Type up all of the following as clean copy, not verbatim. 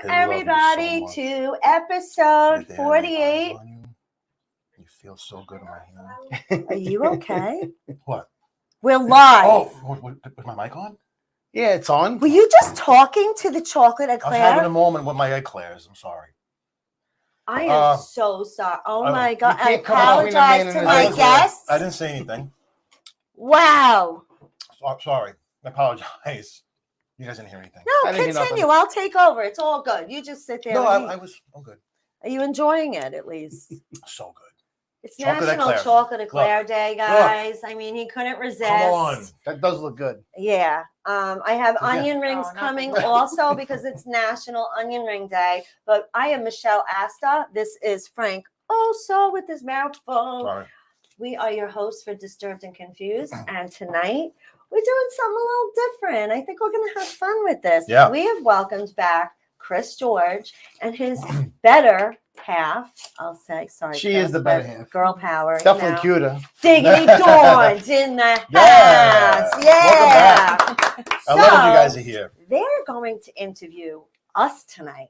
Welcome, everybody, to episode 48. You feel so good in my hand. Are you okay? What? We're live. Oh, is my mic on? Yeah, it's on. Were you just talking to the chocolate I was eclair? having a moment with my eclairs. I'm sorry. I am so sorry. Oh my God. I can't come between a man apologize to and my his guests. I didn't say anything. Wow. Sorry. I apologize. You guys didn't hear anything. No, I didn't hear continue. nothing. I'll take over. It's all good. You just sit there. No, and eat. I was. I'm good. Are you enjoying it at least? So good. It's Chocolate National eclair. Chocolate Eclair Look. Day, guys. I mean, he couldn't resist. Come on. That does look good. Yeah. I have Yeah. onion rings Oh, not coming the- also because it's National Onion Ring Day. But I am Michelle Asta. This is Frank Oso with his mouthful. Sorry. We are your hosts for Disturbed and Confused. And tonight we're doing something a little different. I think we're going to have fun with this. Yeah. We have welcomed back Chris George and his better half. I'll say, sorry. She Chris, is the better but half. Girl power. Definitely you know. cuter. Diggity Dawn's in the house. Yeah. Yeah. I love that you guys are here. They're going to interview us tonight.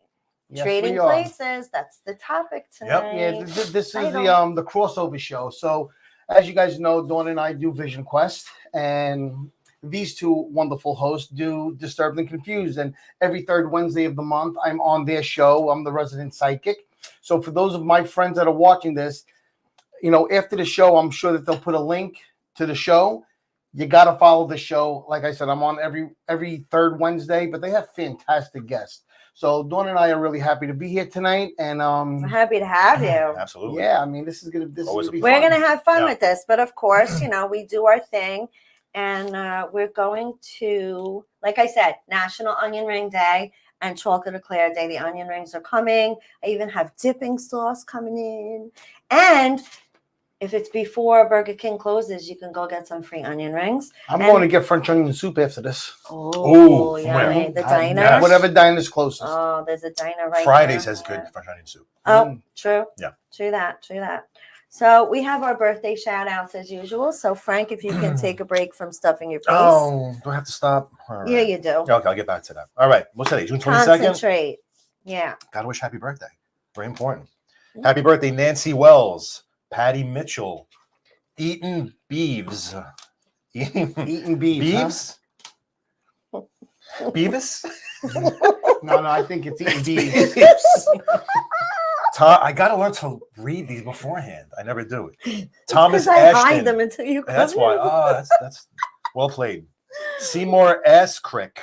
Yes, Trading we are. Places. That's the topic tonight. Yeah, this is Title. the crossover show. So, as you guys know, Dawn and I do Vision Quest, and these two wonderful hosts do Disturbed and Confused. And every third Wednesday of the month, I'm on their show. I'm the resident psychic. So, for those of my friends that are watching this, you know, after the show, I'm sure that they'll put a link to the show. You got to follow the show. Like I said, I'm on every third Wednesday, but they have fantastic guests. So Dawn and I are really happy to be here tonight, and We're happy to have you. Absolutely. yeah, I mean this is gonna be We're fun. going to have fun Yeah. with this. But of course, you know, we do our thing. And we're going to, like I said, National Onion Ring Day and Chocolate Eclair Day. The onion rings are coming. I even have dipping sauce coming in. And if it's before Burger King closes, you can go get some free onion rings. I'm and- going to get French onion soup after this. Oh, Ooh, yummy. where? The Uh, diner. Yes. Whatever diner's closest. Oh, there's a diner right Fridays there. has good French onion soup. Oh, true. Yeah. True that. True that. So we have our birthday shout outs as usual. So Frank, if you can take a break from stuffing your face. Oh, do I have to stop? All right. Yeah, you do. Okay, I'll get back to that. All right. What's today? June 22nd? Concentrate. Yeah. Gotta wish happy birthday. Very important. Happy birthday, Nancy Wells, Patty Mitchell, Eaton Beeves. Eating beef. Beeves? Beavis? No, I think it's eating beef. I gotta learn to read these beforehand. I never do it. Thomas Because I Ashton. hide them until you come That's why. in. Oh, that's well played. Seymour S. Crick.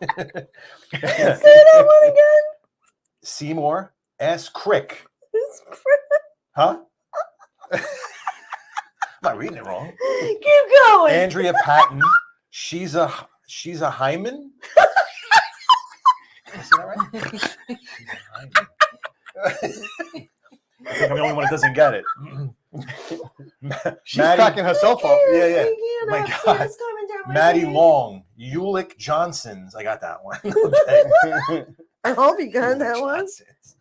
Say that one again. Seymour S. Crick. It's Huh? I'm not reading it wrong. Keep going. Andrea Patton. She's a hymen. Is that right? I think I'm the only one that doesn't get it. She's Maddie- cracking herself up. Yeah, yeah. I can't. My Tears God. coming down my Maddie face. Long, Ulick Johnsons. I got that one. Okay. I hope you got that Ulick one. Johnsons.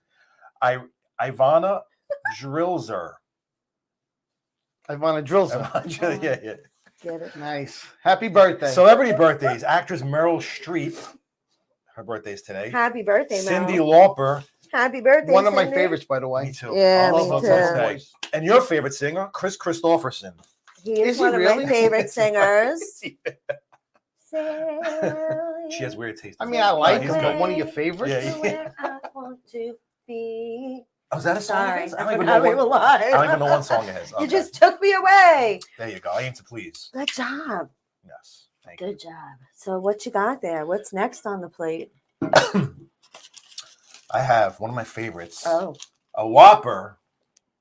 Ivana Drilzer. Ivana Drills. Yeah, yeah. Get it. Nice. Happy birthday. Celebrity birthdays. Actress Meryl Streep. Her birthday's today. Happy birthday, Cindy Meryl. Lauper. Happy birthday, one of my Cindy. favorites, by the way. Me too. Yeah, I me love too. her birthday. And your favorite singer, Chris Christopherson. He is Is he one of really? my favorite singers. She She has weird taste. I mean, I like he's him, good. but one of your favorites? Yeah, Where I want to be. Oh, is that a song? of Sorry, his? I I don't even forgot know we were what. live. I don't even know one song it has. You Okay. just took me away. There you go. I aim to please. Good job. Yes. Thank you. Good job. So what you got there? What's next on the plate? I have one of my favorites. Oh, A Whopper.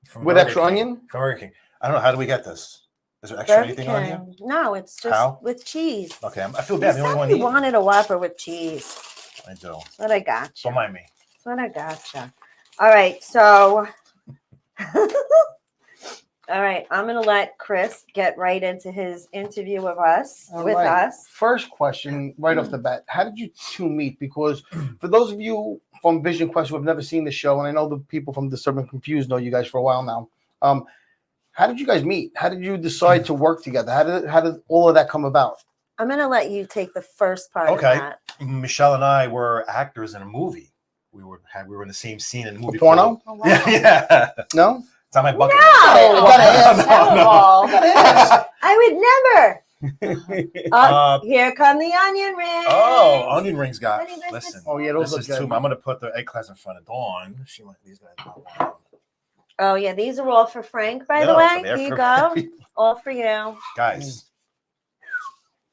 From With Burger extra King. onion? From Burger King. I don't know. How do we get this? Is there extra Burger anything on here? King. No, it's just How? with cheese. Okay. I feel You bad. I'm the only said one you eating. wanted a Whopper with cheese. I do. That's what I got you. Don't mind me. That's what I gotcha. All right, so all right, I'm gonna let Chris get right into his interview with us. All right. Us. First question, right off the bat. How did you two meet? Because for those of you from Vision Quest who have never seen the show, and I know the people from Disturbed and Confused know you guys for a while now. How did you guys meet? How did you decide to work together? How did all of that come about? I'm gonna let you take the first part Okay. of that. Michelle and I were actors in a movie. We were in the same scene in a movie. porno? Oh, wow. Yeah. No? It's on my bucket No! list. Oh, gotta ask. Terrible. I would never. Uh, Here come the onion rings. Oh, onion rings got. Honey biscuits. Listen, Oh, yeah, those this is look too. good. I'm gonna put the egg class in front of Dawn. She might. These guys don't want them. Oh yeah, these are all for Frank, by the No, way. so they're Here you for go. people. All for you. Guys.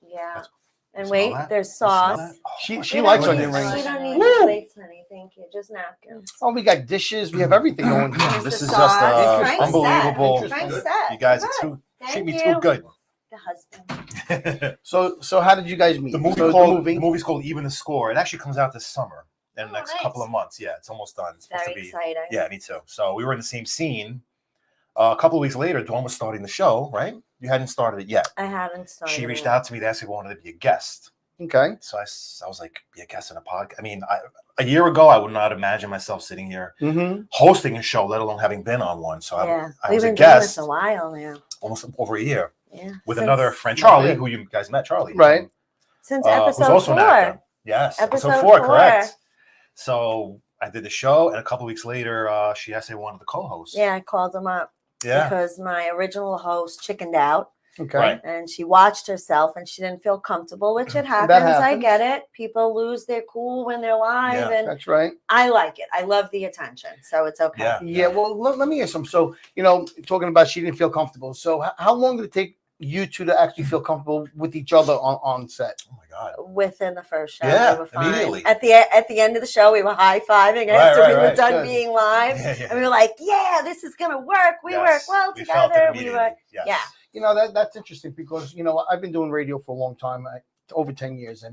Yeah. That's- And smell wait, that? there's You smell sauce. that? Oh, She my she You likes don't onion need- rings. You don't need Woo! plates, honey. Thank you. Just napkins. Oh, we got dishes. We have everything going. Here's This the is sauce. just Frank's unbelievable. set. Frank's Good. set. You guys are Good. too Thank treat me you. too good. The husband. So how did you guys meet? The movie So called the movie's called Even the Score. It actually comes out this summer in the Oh, next nice. couple of months. Yeah, it's almost done. It's supposed Very to be. exciting. Yeah, me too. So we were in the same scene. A couple of weeks later, Dawn was starting the show, right? You hadn't started it yet. I haven't started. She reached it. out to me to ask if I wanted to be a guest. Okay. So I was like, be a guest in a podcast. I mean, a year ago, I would not imagine myself sitting here Mm-hmm. hosting a show, let alone having been on one. So Yeah, I we've was a been doing this guest a while now. almost over a year Yeah. with Since- another friend, Not Charlie, bad. who you guys met, Charlie. Right. Since Who's episode also an 4. actor. Yes, episode Episode 4, four. correct. So I did the show, and a couple weeks later, she asked if I wanted to co-host. Yeah, I called him up Yeah. because my original host chickened out. Okay. Right. And she watched herself and she didn't feel comfortable, which it happens. I happens. get it. People lose their cool when they're live, Yeah. and That's right. I like it. I love the attention, so it's okay. Yeah. Yeah. Well, let me ask some. So talking about she didn't feel comfortable. So how long did it take you two to actually feel comfortable with each other on set? Oh my God. Within the first show, Yeah, we were fine. immediately. At the end of the show, we were high fiving after we were right, done good. being live, Yeah, yeah. and we were like, "Yeah, this is gonna work. We work Yes, well we felt it together. We immediately. were, Yes. yeah." That's interesting because I've been doing radio for a long time, over 10 years,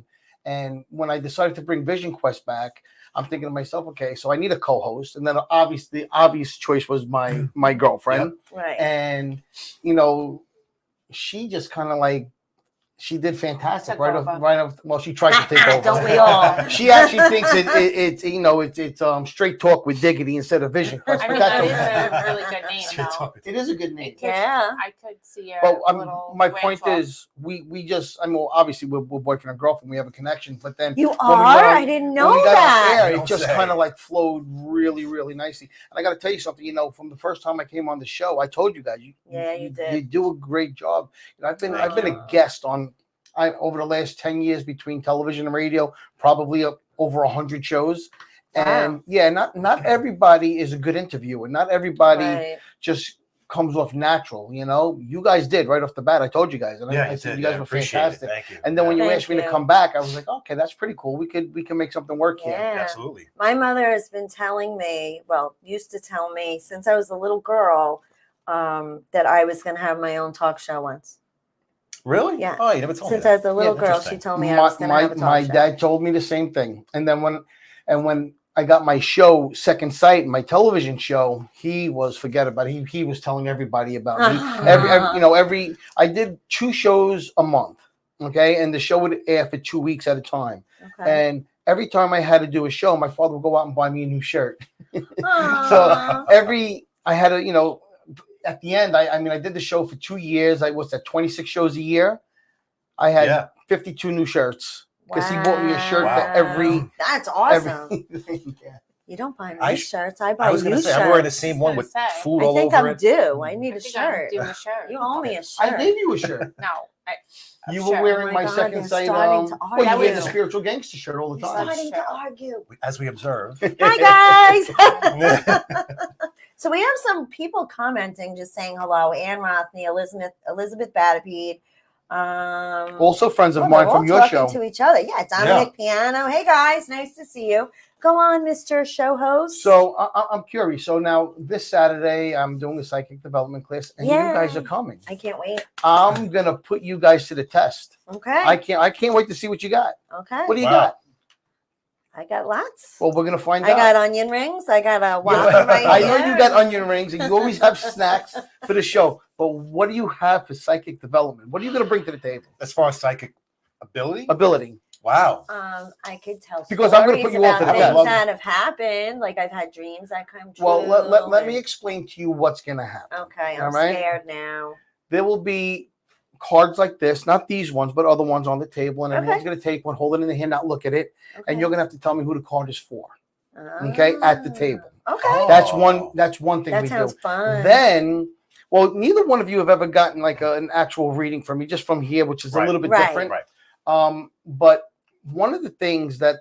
and when I decided to bring Vision Quest back, I'm thinking to myself, okay, so I need a co-host, and then the obvious choice was my girlfriend, Right. and she just kind of like she did fantastic Took right over. off. Well, she tried to take over. Don't we all? She actually thinks it's straight talk with diggity instead of Vision Quest, I but mean, that's that okay. is a really good name, Straight though. talk. It is a good name. It could- Yeah. I could see a But little my ranch point walk. is, we just, obviously we're boyfriend and girlfriend. We have a connection, but then You we are? got on- I didn't when know we got that. on air, Don't it just say. kind of like flowed really, really nicely. And I got to tell you something. From the first time I came on the show, I told you guys, Yeah, you did. You do a great job. I've been Thank a guest on. Over the last 10 years between television and radio, probably over 100 shows. And Wow. yeah, not everybody is a good interviewer. Not everybody Right. just comes off natural. You guys did right off the bat. I told you guys, and Yeah, I you said did. you guys Yeah, were appreciate it. fantastic. Thank you. And then when you Thank asked me to you. come back, I was like, okay, that's pretty cool. We can make something work here. Yeah. Absolutely. My mother has been telling me, used to tell me since I was a little girl, that I was going to have my own talk show once. Really? Yeah. Oh, you never told Since me I that. was a little Yeah, girl, she interesting. told me I was going to have a talk My show. dad told me the same thing. And then when I got my show, Second Sight, my television show, he was forget about it. He was telling everybody about me. I did 2 shows a month. Okay. And the show would air for 2 weeks at a time. Okay. And every time I had to do a show, my father would go out and buy me a new shirt. Aw. I had to, at the end, I did the show for 2 years. I was at 26 shows a year. I had Yeah. 52 new shirts because he bought me a shirt for Wow. every. That's awesome. Yeah. You don't buy me I shirts. I buy I was you going to shirts. say, I'm wearing the same one I with was gonna say. food I all think over I'm it. due. I need I a think I'm shirt. doing a shirt. You owe me a shirt. I gave you a shirt. No, You Sure. were wearing Oh my my God, Second they're Sight. starting to Well, you argue. wear the spiritual gangster shirt all the You're time. starting to Sure. argue. As we observe. Hi guys. So we have some people commenting, just saying hello. Ann Rothney, Elizabeth Batapede. Also, friends of Oh, mine they're from all your talking show. to each other. Yeah, Dominic Piano. Hey guys, nice to see you. Go on, Mr. Show Host. So I'm curious. So now this Saturday, I'm doing a psychic development class, and you guys Yay. are coming. I can't wait. I'm gonna put you guys to the test. Okay. I can't wait to see what you got. Okay. What do you Wow. got? I got lots. Well, we're gonna find I out. got onion rings. I got a Yeah, waffle right I here. know you got onion rings, and you always have snacks for the show. But what do you have for psychic development? What are you gonna bring to the table? As far as psychic ability? Ability. Wow. I could tell Because I'm gonna stories put you all to about the things test. that have happened. Like I've had dreams that come true. Well, let me and- explain to you what's gonna happen. Okay, All I'm right. scared now. There will be cards like this, not these ones, but other ones on the table, and Okay. everyone's going to take one, hold it in the hand, not look at it, and you're going to have to tell me who the card is for. Okay, at the table. Okay. Oh. That's one thing That we sounds do. fun. Then, well, neither one of you have ever gotten like an actual reading from me, just from here, which is a Right. little bit Right. different. Right. But one of the things that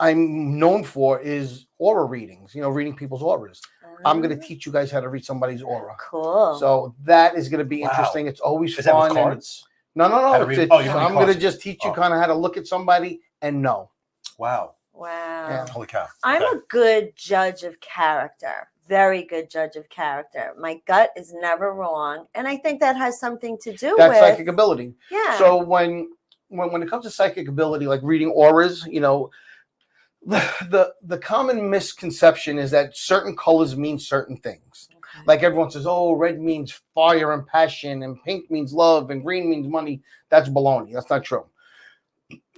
I'm known for is aura readings. Reading people's auras. I'm going to teach you guys how to read somebody's aura. Cool. So that is going to be Wow. interesting. It's always Is that fun. with and- cards? No. How to read- It's- oh, you don't need I'm going to cards. just teach you Oh. kind of how to look at somebody and know. Wow. Wow. Yeah. Holy cow. I'm Okay. a good judge of character. Very good judge of character. My gut is never wrong, and I think that has something to do That's with psychic ability. yeah. So when it comes to psychic ability, like reading auras, the common misconception is that certain colors mean certain things. Okay. Like everyone says, oh, red means fire and passion, and pink means love, and green means money. That's baloney. That's not true.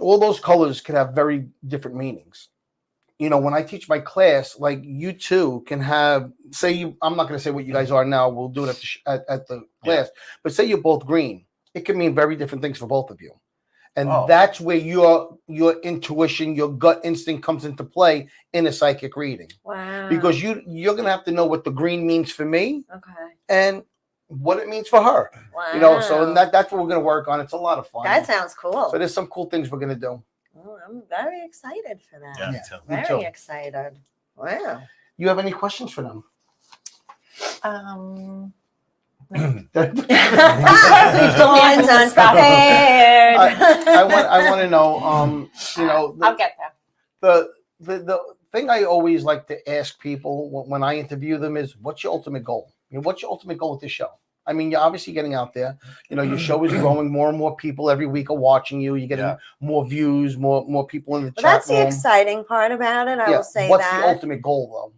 All those colors can have very different meanings. When I teach my class, like you two can have, I'm not going to say what you guys are now. We'll do it at the class. But say you're both green. It can mean very different things for both of you. And that's where your intuition, your gut instinct comes into play in a psychic reading. Wow. Because you're going to have to know what the green means for me okay. and what it means for her. Wow. So that's what we're going to work on. It's a lot of fun. that sounds cool. So there's some cool things we're going to do. Oh, I'm very excited for that. Yeah. Yeah. too. Me Very too. excited. Wow. You have any questions for them? We've gone unprepared. I want to know, I'll get there. the thing I always like to ask people when I interview them is, what's your ultimate goal? What's your ultimate goal with this show? I mean, you're obviously getting out there. Your show is growing. More and more people every week are watching you. You're getting more views, more people in the Well, chat that's the room. exciting part about it. I will say What's that. the ultimate goal, though?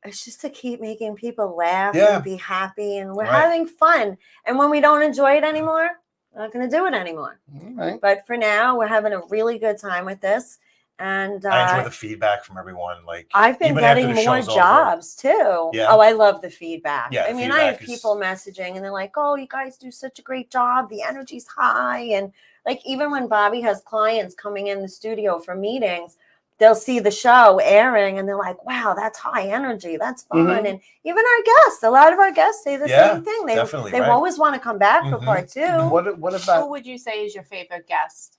It's just to keep making people laugh Yeah. and be happy, and we're Right. having fun. And when we don't enjoy it anymore, we're not going to do it anymore. All right. But for now, we're having a really good time with this. And I enjoy the feedback from everyone. Like I've been even after getting the more show's over. jobs too. Yeah. Oh, I love the feedback. Yeah, I the mean, I have feedback is- people messaging and they're like, "Oh, you guys do such a great job. The energy's high." And like even when Bobby has clients coming in the studio for meetings, they'll see the show airing and they're like, "Wow, that's high energy. That's fun." Mhm. And even our guests, a lot of our guests say the Yeah, same thing. They definitely, they right. always want to come back for Mhm. part two. What Who about? would you say is your favorite guest?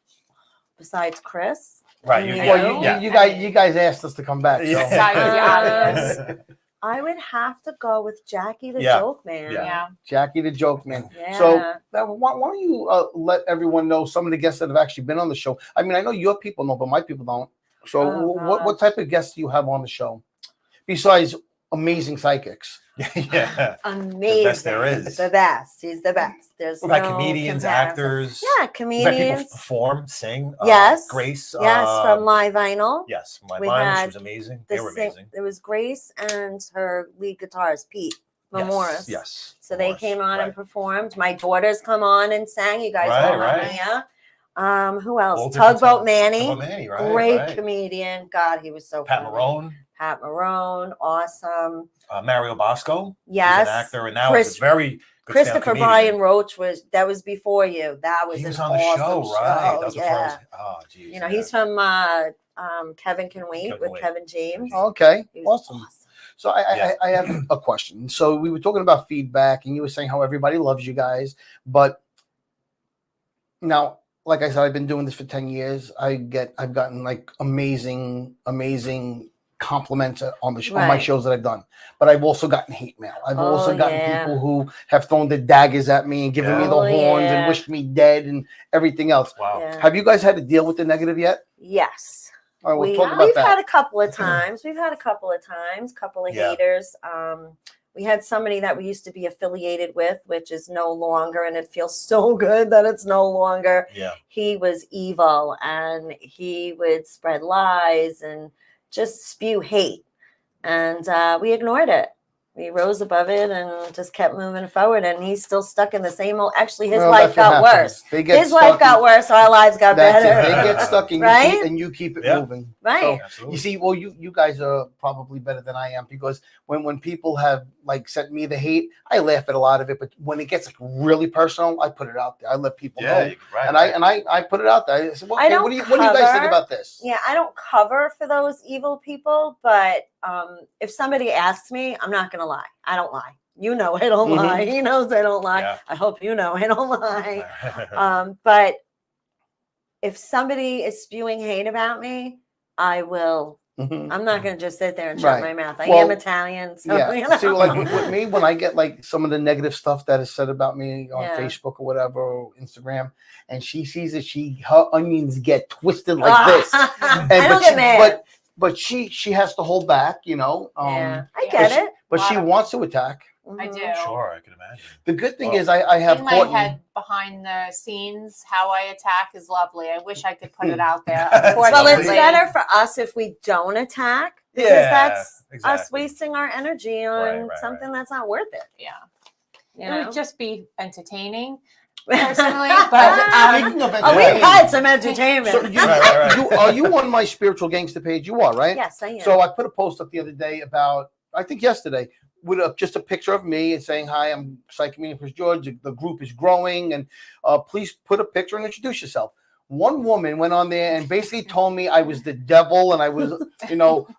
Besides Chris. Right. You You, know? Well, yeah. you guys asked us to come back. So. Yeah. Besides Yes. I would have to go with Jackie the Yeah. Joke Man. Yeah. Jackie the Joke Man. Yeah. So why don't you let everyone know some of the guests that have actually been on the show? I mean, I know your people know, but my people don't. So Oh, what type of guests do you have on the show besides amazing psychics? yeah. Amazing. The best there is. The best. He's the best. There's We've got no comedians, comparison. actors. Yeah, We've had people comedians. perform, sing. Yes. Grace. Yes, from Live Vinyl. Yes, my We mom. She had was amazing. The They were sing- amazing. There was Grace and her lead guitarist, Pete Morris. Yes. So they Morris, came on right. and performed. My daughters come on and sang. You guys Right, know right. Mia. Who else? All different Tugboat types. Manny. Tugboat Manny, right? Great right. comedian. God, he was so Pat funny. Marone, Pat Marone. Awesome. Mario Bosco. Yes. He's an actor, and now he's a very good Christopher stand-up Brian comedian. Roach was before you. That was He was an on the awesome show, right? That was before I yeah. was. Oh, geez. You know, he's from Kevin Can Wait Kevin with Wait. Kevin James. Okay, He was awesome. So I have a question. So we were talking about feedback, and you were saying how everybody loves you guys, but now, like I said, I've been doing this for 10 years. I've gotten like amazing compliments on the on my Right. shows that I've done, but I've also gotten hate mail. I've Oh, also gotten yeah. people who have thrown the daggers at me and given me the Oh, horns yeah. and wished me dead and everything else. Wow. Yeah. Have you guys had to deal with the negative yet? Yes. All right, we'll talk about We've that. had a couple of times. Couple of Yeah. haters. We had somebody that we used to be affiliated with, which is no longer, and it feels so good that it's no longer. Yeah. He was evil and he would spread lies and just spew hate. And we ignored it. We rose above it and just kept moving forward. And he's still stuck in the same old. Actually, his Well, life that's what got happens. worse. They get His life stuck got in- worse. Our lives got That's better. it. They get stuck in Right? and you keep it Yeah. moving. Right. So, Absolutely. you see, well, you guys are probably better than I am because when people have like sent me the hate, I laugh at a lot of it. But when it gets like really personal, I put it out there. I let people know, right, and right. I put it out there. I said, well, I okay, don't what do you guys think cover. about this? Yeah, I don't cover for those evil people, but if somebody asks me, I'm not gonna lie. I don't lie. You know I don't Mhm. lie. He knows I don't lie. Yeah. I hope you know I don't lie. But if somebody is spewing hate about me, I will. Mhm. I'm not gonna just sit there and shut Right. my mouth. I Well, am Italian, so Yeah. you know. See, like with me, when I get like some of the negative stuff that is said about me on Yeah. Facebook or whatever, or Instagram, and she sees it, her onions get twisted like this. I And don't get mad. but she has to hold back, you know. Yeah, I Yeah. get it. But she Lot of- wants to attack. I Mhm. do. Sure, I can imagine. The good thing Well, is I have In my Courtney. head, behind the scenes, how I attack is lovely. I wish I could put it out there. Well, Well, it's Unfortunately, better for us if we don't attack because Yeah, that's us exactly. wasting our energy on Right, something that's not worth it. Yeah, You it know? would just be entertaining, personally. But Speaking of Oh, we've entertaining, had some entertainment. so you, Right. you are you on my spiritual gangster page? You are, right? Yes, I am. So I put a post up the other day about, I think yesterday, with just a picture of me and saying, hi, I'm Psychic Medium Chris George. The group is growing, and please put a picture and introduce yourself. One woman went on there and basically told me I was the devil and I was,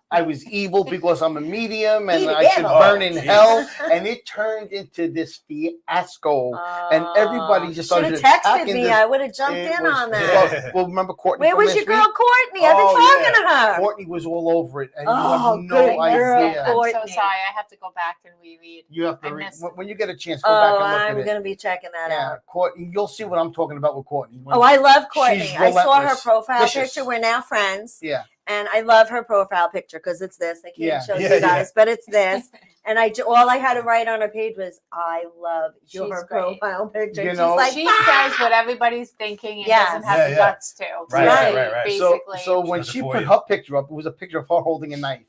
I was evil because I'm a medium and I should Evil. burn in Oh, hell. And it turned into this fiasco. and everybody just should started have texted attacking me. this. I would have jumped It in was- on that. Well, remember Courtney? Where from was your last girl week? Courtney? I've been Oh, talking yeah. to her. Courtney was all over it, and Oh, you have good no girl. idea. I'm so Courtney. sorry. I have to go back and reread. You have to I read missed- when you get a chance. Go back Oh, and look I'm at it. gonna be checking that Yeah, out. Courtney, you'll see what I'm talking about with Courtney. Oh, I love Courtney. She's I saw her relentless. profile Vicious. picture. We're now friends. Yeah, And I love her profile picture because it's this. I can't Yeah. show Yeah, you guys, but it's this. And all I had to write on her page was, "I love your She's great. profile picture." You She's know- like, She "Ah!" says what everybody's thinking and Yes. doesn't have Yeah, the yeah. guts to. Right, right, right. Basically. so when Does it she for put you. her picture up, it was a picture of her holding a knife,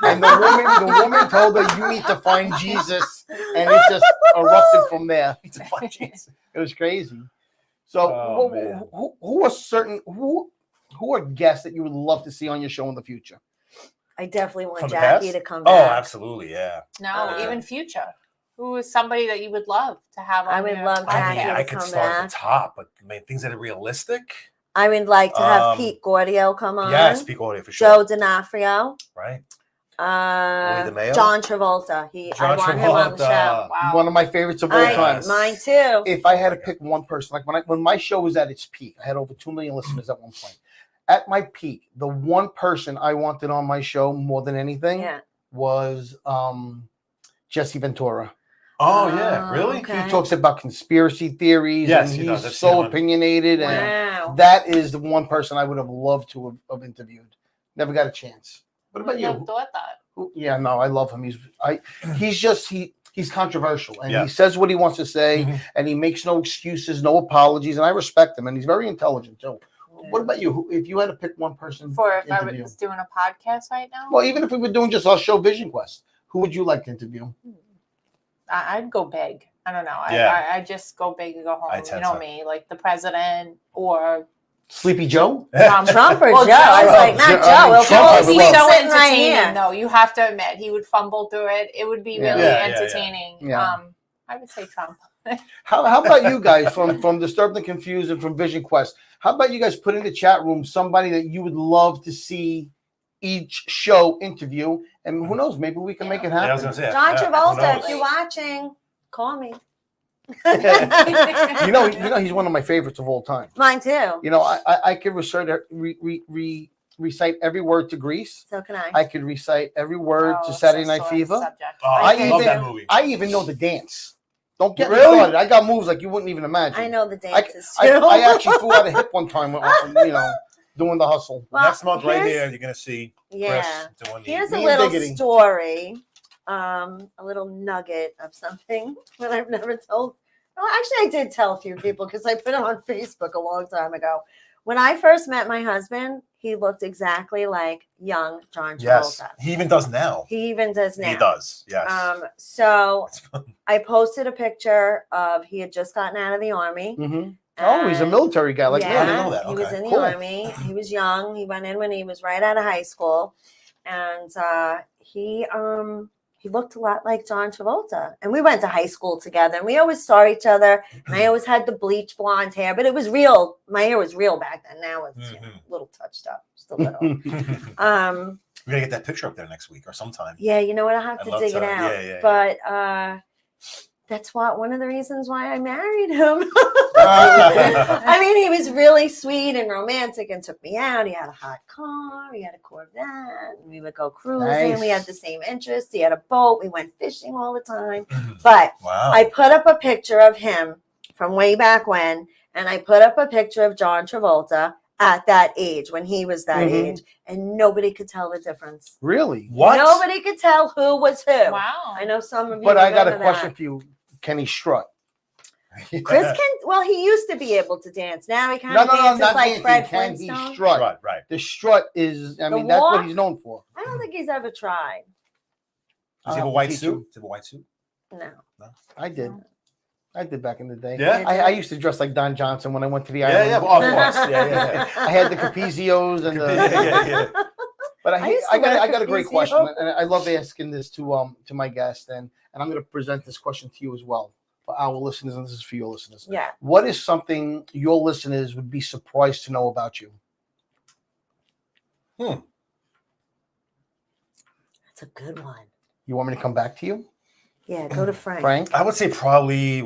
and the woman told her, "You need to find Jesus," and it just erupted from there. It was crazy. So, Oh, man. who are certain who are guests that you would love to see on your show in the future? I definitely want From the Jackie past? to come Oh, back. absolutely, yeah. No, even future. Who is somebody that you would love to have on I would your love I Jackie mean, to I could come start at back. the top, but I mean, things that are realistic. I would like to have Um, Pete Gordio come on. Yeah, speak audio for sure. Joe D'Onofrio. Right? Louis DeMayo? John Travolta. I want him on the show. Wow. One of my favorites of all time. Mine too. If I had to pick one person, like when my show was at its peak, I had over 2 million listeners at one point. At my peak, the one person I wanted on my show more than anything Yeah. was Jesse Ventura. Oh, yeah, really? Okay. He talks about conspiracy theories, Yes, and he does. I've he's seen so him. opinionated, and Wow. that is the one person I would have loved to have interviewed. Never got a chance. What about Wouldn't have you? thought that. Yeah, no, I love him. He's controversial, and Yeah. he says what he wants to say, Mhm. and he makes no excuses, no apologies, and I respect him. And he's very intelligent too. What about you? If you had to pick one person For if to I interview, was doing a podcast right now, well, even if we were doing just our show Vision Quest, who would you like to interview? I'd go big. I don't know. Yeah. I just go big and go home. I You tend know to. me, like the president or Sleepy Joe? Trump or Well, Joe? I was Joe. like, not I Joe. mean, Well, Trump, I he's would he's love. so sitting right entertaining here. though. You have to admit he would fumble through it. It would be Yeah. really Yeah, yeah, entertaining. yeah. I would say Trump. How about you guys from Disturbed and Confused and from Vision Quest? How about you guys put in the chat room somebody that you would love to see each show interview? And who knows, maybe we can make it Yeah, I was happen. gonna say. John yeah, Travolta, who if knows? you're watching, call me. You know, he's one of my favorites of all time. Mine too. You know, I could recite every word to Grease. So can I. I could recite every word Oh, to Saturday so Night sore Fever. subject. Oh, I I love even- that movie. I even know the dance. Don't get me Really? started. I got moves like you wouldn't even imagine. I know the dances I too. actually threw out a hip one time, doing the hustle. Well, Next month, right here's- here, you're gonna see Yeah. Chris doing the. Here's a Me and little Diggity. story, a little nugget of something that I've never told. Well, actually, I did tell a few people because I put it on Facebook a long time ago. When I first met my husband, he looked exactly like young John Yes, Travolta. he even does now. He even does now. He does. Yes. So It's fun. I posted a picture of he had just gotten out of the army. Mm-hmm. Oh, he's a and- military guy like I me. didn't know that. He was Okay, in the cool. army. He was young. He went in when he was right out of high school, and he he looked a lot like John Travolta. And we went to high school together and we always saw each other. And I always had the bleach blonde hair, but it was real. My hair was real back then. Now it's you know, a little touched up, just a little. We're gonna get that picture up there next week or sometime. Yeah, you know what? I'll have I'd to love dig to. it out. Yeah. But that's one of the reasons why I married him. I mean, he was really sweet and romantic and took me out. He had a hot car. He had a Corvette. We would go cruising. Nice. We had the same interests. He had a boat. We went fishing all the time. But Wow. I put up a picture of him from way back when, and I put up a picture of John Travolta at that age when he was that Mhm. age, and nobody could tell the difference. Really? What? Nobody could tell who was who. Wow. I know some of you. But I got a remember question that. for you. Can he strut? Chris can. Well, he used to be able to dance. Now he kind No, of no, no, dances not like dancing. Fred Can he Flintstone. strut? Right. The strut is, I The mean, that's what walk? he's known for. I don't think he's ever tried. Does he have I'll a white teach suit? him. Does he have a white suit? No. I did. I did back in the day. Yeah? I used to dress like Don Johnson when I went to the Yeah, island. yeah, of course. Yeah. I had the Capizios and the. Yeah. But I used to I got wear a great Capizio. question, and I love asking this to my guest, and I'm going to present this question to you as well for our listeners, and this is for your listeners. Yeah. What is something your listeners would be surprised to know about you? That's a good one. You want me to come back to you, Yeah. Go to Frank. Frank? I would say probably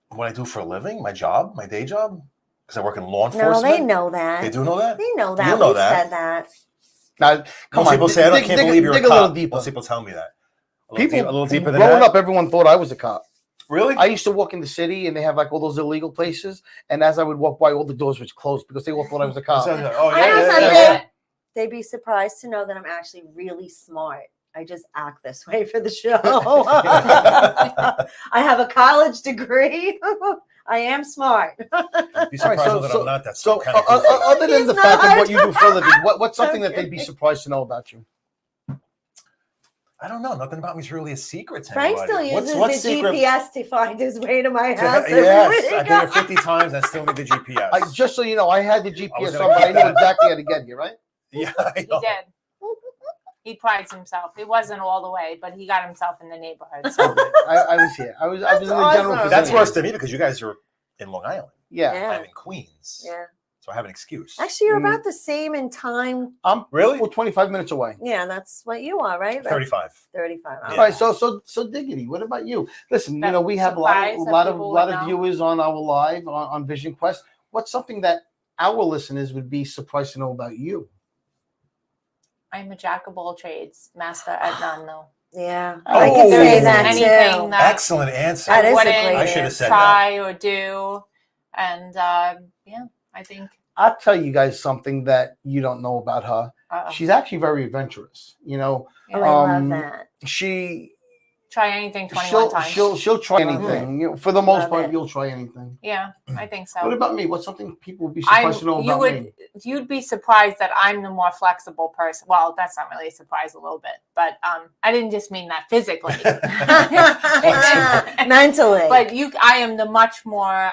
what I do for a living, my job, my day job, because I work in law No, enforcement. they know that. They do know that. They know You that. know We that. said that. Now, come Most on, people say, I can't believe you're dig a a little cop. deeper. Most people tell me that. A People, little deeper than growing that. up, everyone thought I was a cop. Really? I used to walk in the city, and they have like all those illegal places. And as I would walk by, all the doors would close because they all thought I was a cop. Oh, I know yeah, something. yeah. They'd be surprised to know that I'm actually really smart. I just act this way for the show. I have a college degree. I am smart. Be All right, surprised that I'm not that. So, kind of other than He's the fact of not. what you do for a living, what's something that Okay. they'd be surprised to know about you? I don't know. Nothing about me is really a secret to Frank still anybody. uses What's the secret? GPS to find his way to my To- house. yes, everywhere he I've been here goes. 50 times. I still need the GPS. Just so you know, I had the I was GPS gonna on, but I keep knew that. exactly how to get here, right? Yeah, I He know. did. He prides himself. He wasn't all the way, but he got himself in the neighborhood. So I was here. I was in the general awesome. vicinity. That's worse than me because you guys are in Long Island. Yeah. Yeah. I'm in Queens. Yeah. So I have an excuse. Actually, you're Mm. about the same in time. I'm Really? 25 minutes away. Yeah, that's what you are, right? 35. 35. Yeah. All right, so Diggity, what about you? Listen, That we have a lot surprise that of people lot would of know. viewers on our live on Vision Quest. What's something that our listeners would be surprised to know about you? I'm a jack of all trades, master at none, though. Yeah, Oh, I can there say is that anything too. that Excellent answer. That is a wouldn't great I should have said try or do, and yeah, I think I'll tell you guys something that you don't know about her. She's actually very adventurous. Oh, I love Um, that. She try anything 21 times. she'll try Love anything. For the most Love part, it. you'll try anything. Yeah, I think so. What about me? What's something people would be I'm, surprised to know you about would, me? you'd be surprised that I'm the more flexible person. Well, that's not really a surprise, a little bit, but I didn't just mean that physically. Mentally. But I am the much more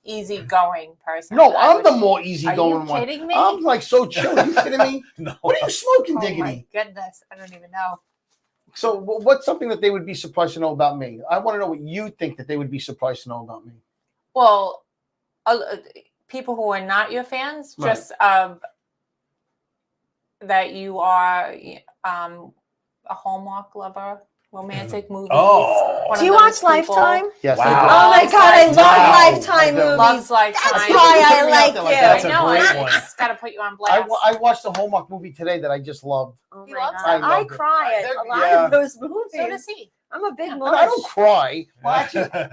easygoing person. No, I I'm would- the more Are easygoing you one. kidding me? I'm like so chill. Are you kidding me? No. What are you smoking, Oh my Diggity? goodness, I don't even know. So, what's something that they would be surprised to know about me? I want to know what you think that they would be surprised to know about me. Well, people who are not your fans, Right. just that you are a Hallmark lover, romantic movies. Oh. one do of you those watch people. Lifetime? Yes, Wow. I Oh my Loves God, I Lifetime. love Wow. Lifetime I do. movies. Loves Lifetime. That's You why put I me out like there you. like That's I a know. great I one. just got to put you on do. blast. I watched the Hallmark movie today that I just loved. Oh He my loves God. it. I I loved it. cry at a lot Yeah. of those So does movies. he. I'm a big Yeah. But I don't mush. cry. Well,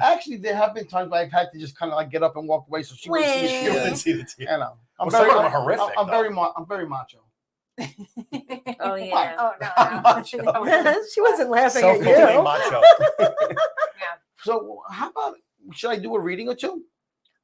actually, there have been times where I've had to just kind of like get up and walk away so she wouldn't see the Wait. You tears. wouldn't see the tears. You know, Well, some of them are horrific, I'm though. very macho. Oh yeah. Oh no, I'm no. macho. She wasn't laughing at Self-proclaimed you. macho. So, how about should I do a reading or two?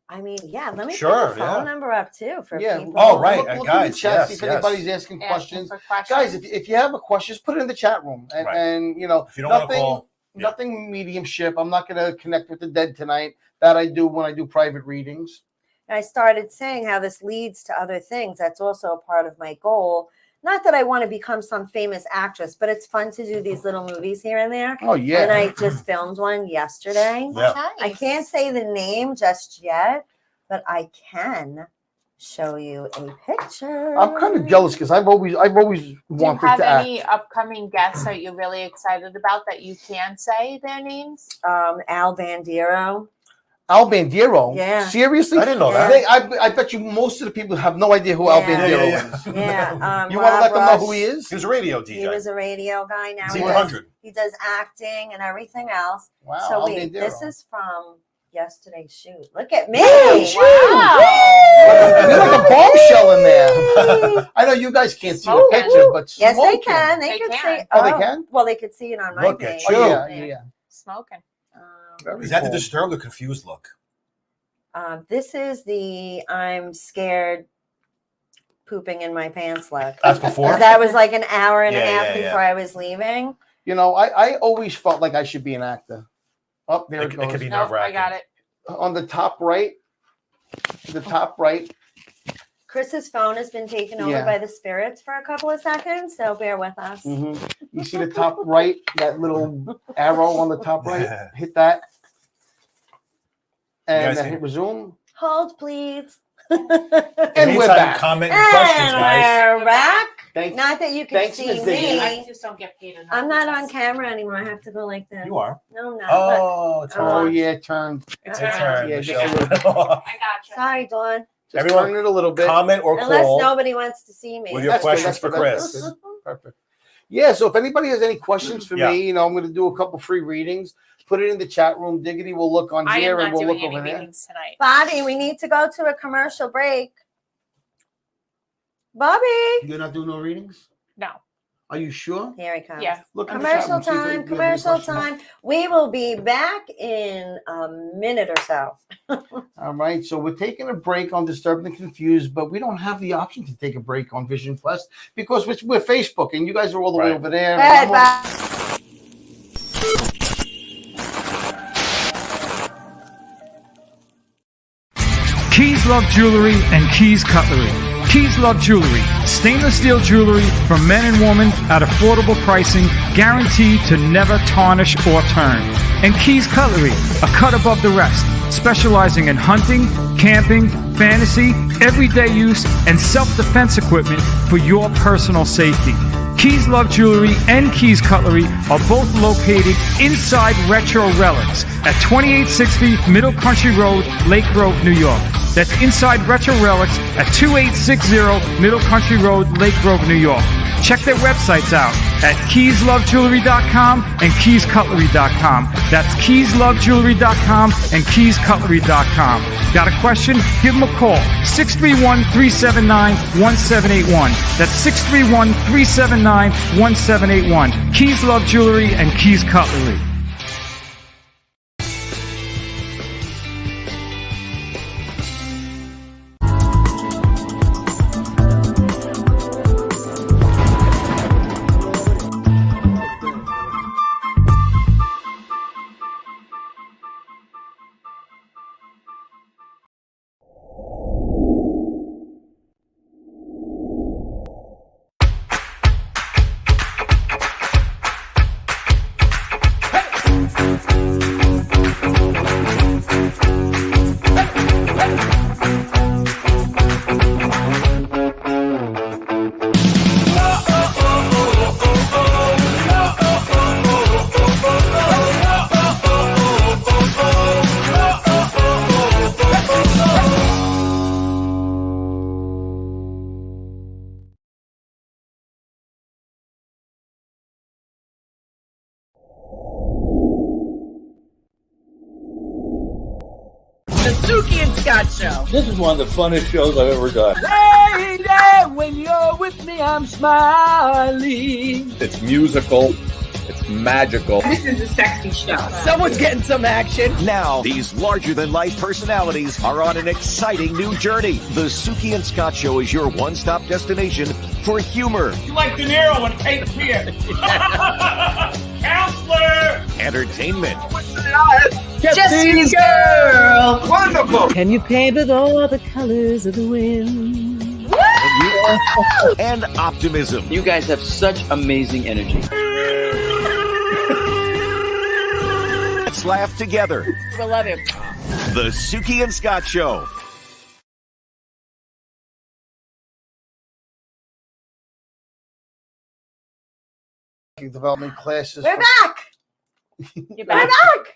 I mean, yeah. Let me Sure, put the phone yeah. number up too for Yeah. people. Oh, right. Look in the guys, chat, yes, see if yes. anybody's asking Asking questions. for questions. Guys, if you have a question, just put it in the chat room. And, Right. and you know, If you don't want to nothing, call, yeah. nothing mediumship. I'm not going to connect with the dead tonight. That I do when I do private readings. I started saying how this leads to other things. That's also a part of my goal. not that I want to become some famous actress, but it's fun to do these little movies here and there. Oh yeah. And I just filmed one yesterday. Yeah. I can't say the name just yet, but I can show you a picture. I'm kind of jealous because I've always Do you wanted have to act. any upcoming guests that you're really excited about that you can say their names? Al Bandiero. Al Bandiero. Yeah. Seriously? I didn't know Yeah. that. I bet you most of the people have no idea who Al Yeah. Bandiero Yeah. is. Yeah. You want to Rob let them know who Rush. he is? He was a radio He DJ. was a radio guy. Now he Z100. does acting and everything else. Wow. So Al wait, Bandiero. this is from yesterday's shoot. Look at me. Wow. You're like a bombshell in there. I know you guys can't see the Smoking. picture, but Yes, they smoking. can. They They could can. see. Oh, they can? Well, they could see it on my Look at page. you. Oh yeah, yeah. Smoking. Very Is that the cool. disturbed or confused look? This is the I'm scared pooping in my pants look. That's before? 'Cause that was like an hour and a Yeah, half yeah, yeah. before I was leaving. You know, I always felt like I should be an actor. Up there It it could goes. be Nope, I nerve-wracking. got it. On the top right. The top right. Chris's phone has been taken over Yeah. by the spirits for a couple of seconds, so bear with us. Mhm. You see the top right, that little arrow on the top right? Hit that. And guys then see- hit resume. Hold, please. And Anytime, we're back. comment and questions, And guys. we're back. Thank Not that you can Thanks, see Miss Vivian. I me. just don't get paid enough. I'm for not this. on camera anymore. I have to go like this. You are. No, I'm not. Look. Oh, it's Oh, Oh her. yeah, turn. It's It's her. her. Yeah, Michelle. just a I gotcha. Sorry, Dawn. Just Everyone, turn it a little bit. Comment or Unless call nobody wants to see me. with your That's good, questions that's for good, Chris. that's good. Perfect. Yeah, so if anybody has any questions for Yeah. me, I'm going to do a couple free readings. Put it in the chat room. Diggity will look on I am here not and we'll doing look any over there. meetings tonight. Bobby, we need to go to a commercial break. Bobby. You're not doing no readings? No. Are you sure? Here he comes. Yeah. Look in the chat Commercial room, see if time, you have any commercial questions. time. We will be back in a minute or so. All right, so we're taking a break on Disturbed and Confused, but we don't have the option to take a break on Vision Quest because we're Facebook and you guys are all the way Right. over there. Go and ahead, I'm on- Bob. Keys Love Jewelry and Keys Cutlery. Keys Love Jewelry, stainless steel jewelry for men and women at affordable pricing, guaranteed to never tarnish or turn. And Keys Cutlery, a cut above the rest, specializing in hunting, camping, fantasy, everyday use, and self-defense equipment for your personal safety. Keys Love Jewelry and Keys Cutlery are both located inside Retro Relics at 2860 Middle Country Road, Lake Grove, New York. That's inside Retro Relics at 2860 Middle Country Road, Lake Grove, New York. Check their websites out at keyslovejewelry.com and keyscutlery.com. That's keyslovejewelry.com and keyscutlery.com. Got a question? Give them a call. 631-379-1781. That's 631-379-1781. Keys Love Jewelry and Keys Cutlery. The Suki and Scott Show. This is one of the funnest shows I've ever done. Lady, when you're with me, I'm smiling. It's musical. It's magical. This is a sexy show. Someone's getting some action. Now, these larger-than-life personalities are on an exciting new journey. The Suki and Scott Show is your one-stop destination for humor, You like De Niro and Kate Pierce. Counselor. entertainment, Jesse's girl. Wonderful. Can you paint with all the colors of the wind? and you and optimism. You guys have such amazing energy. Let's laugh together. I love you. The Suki and Scott Show. Development classes. We're back. You're We're back. back.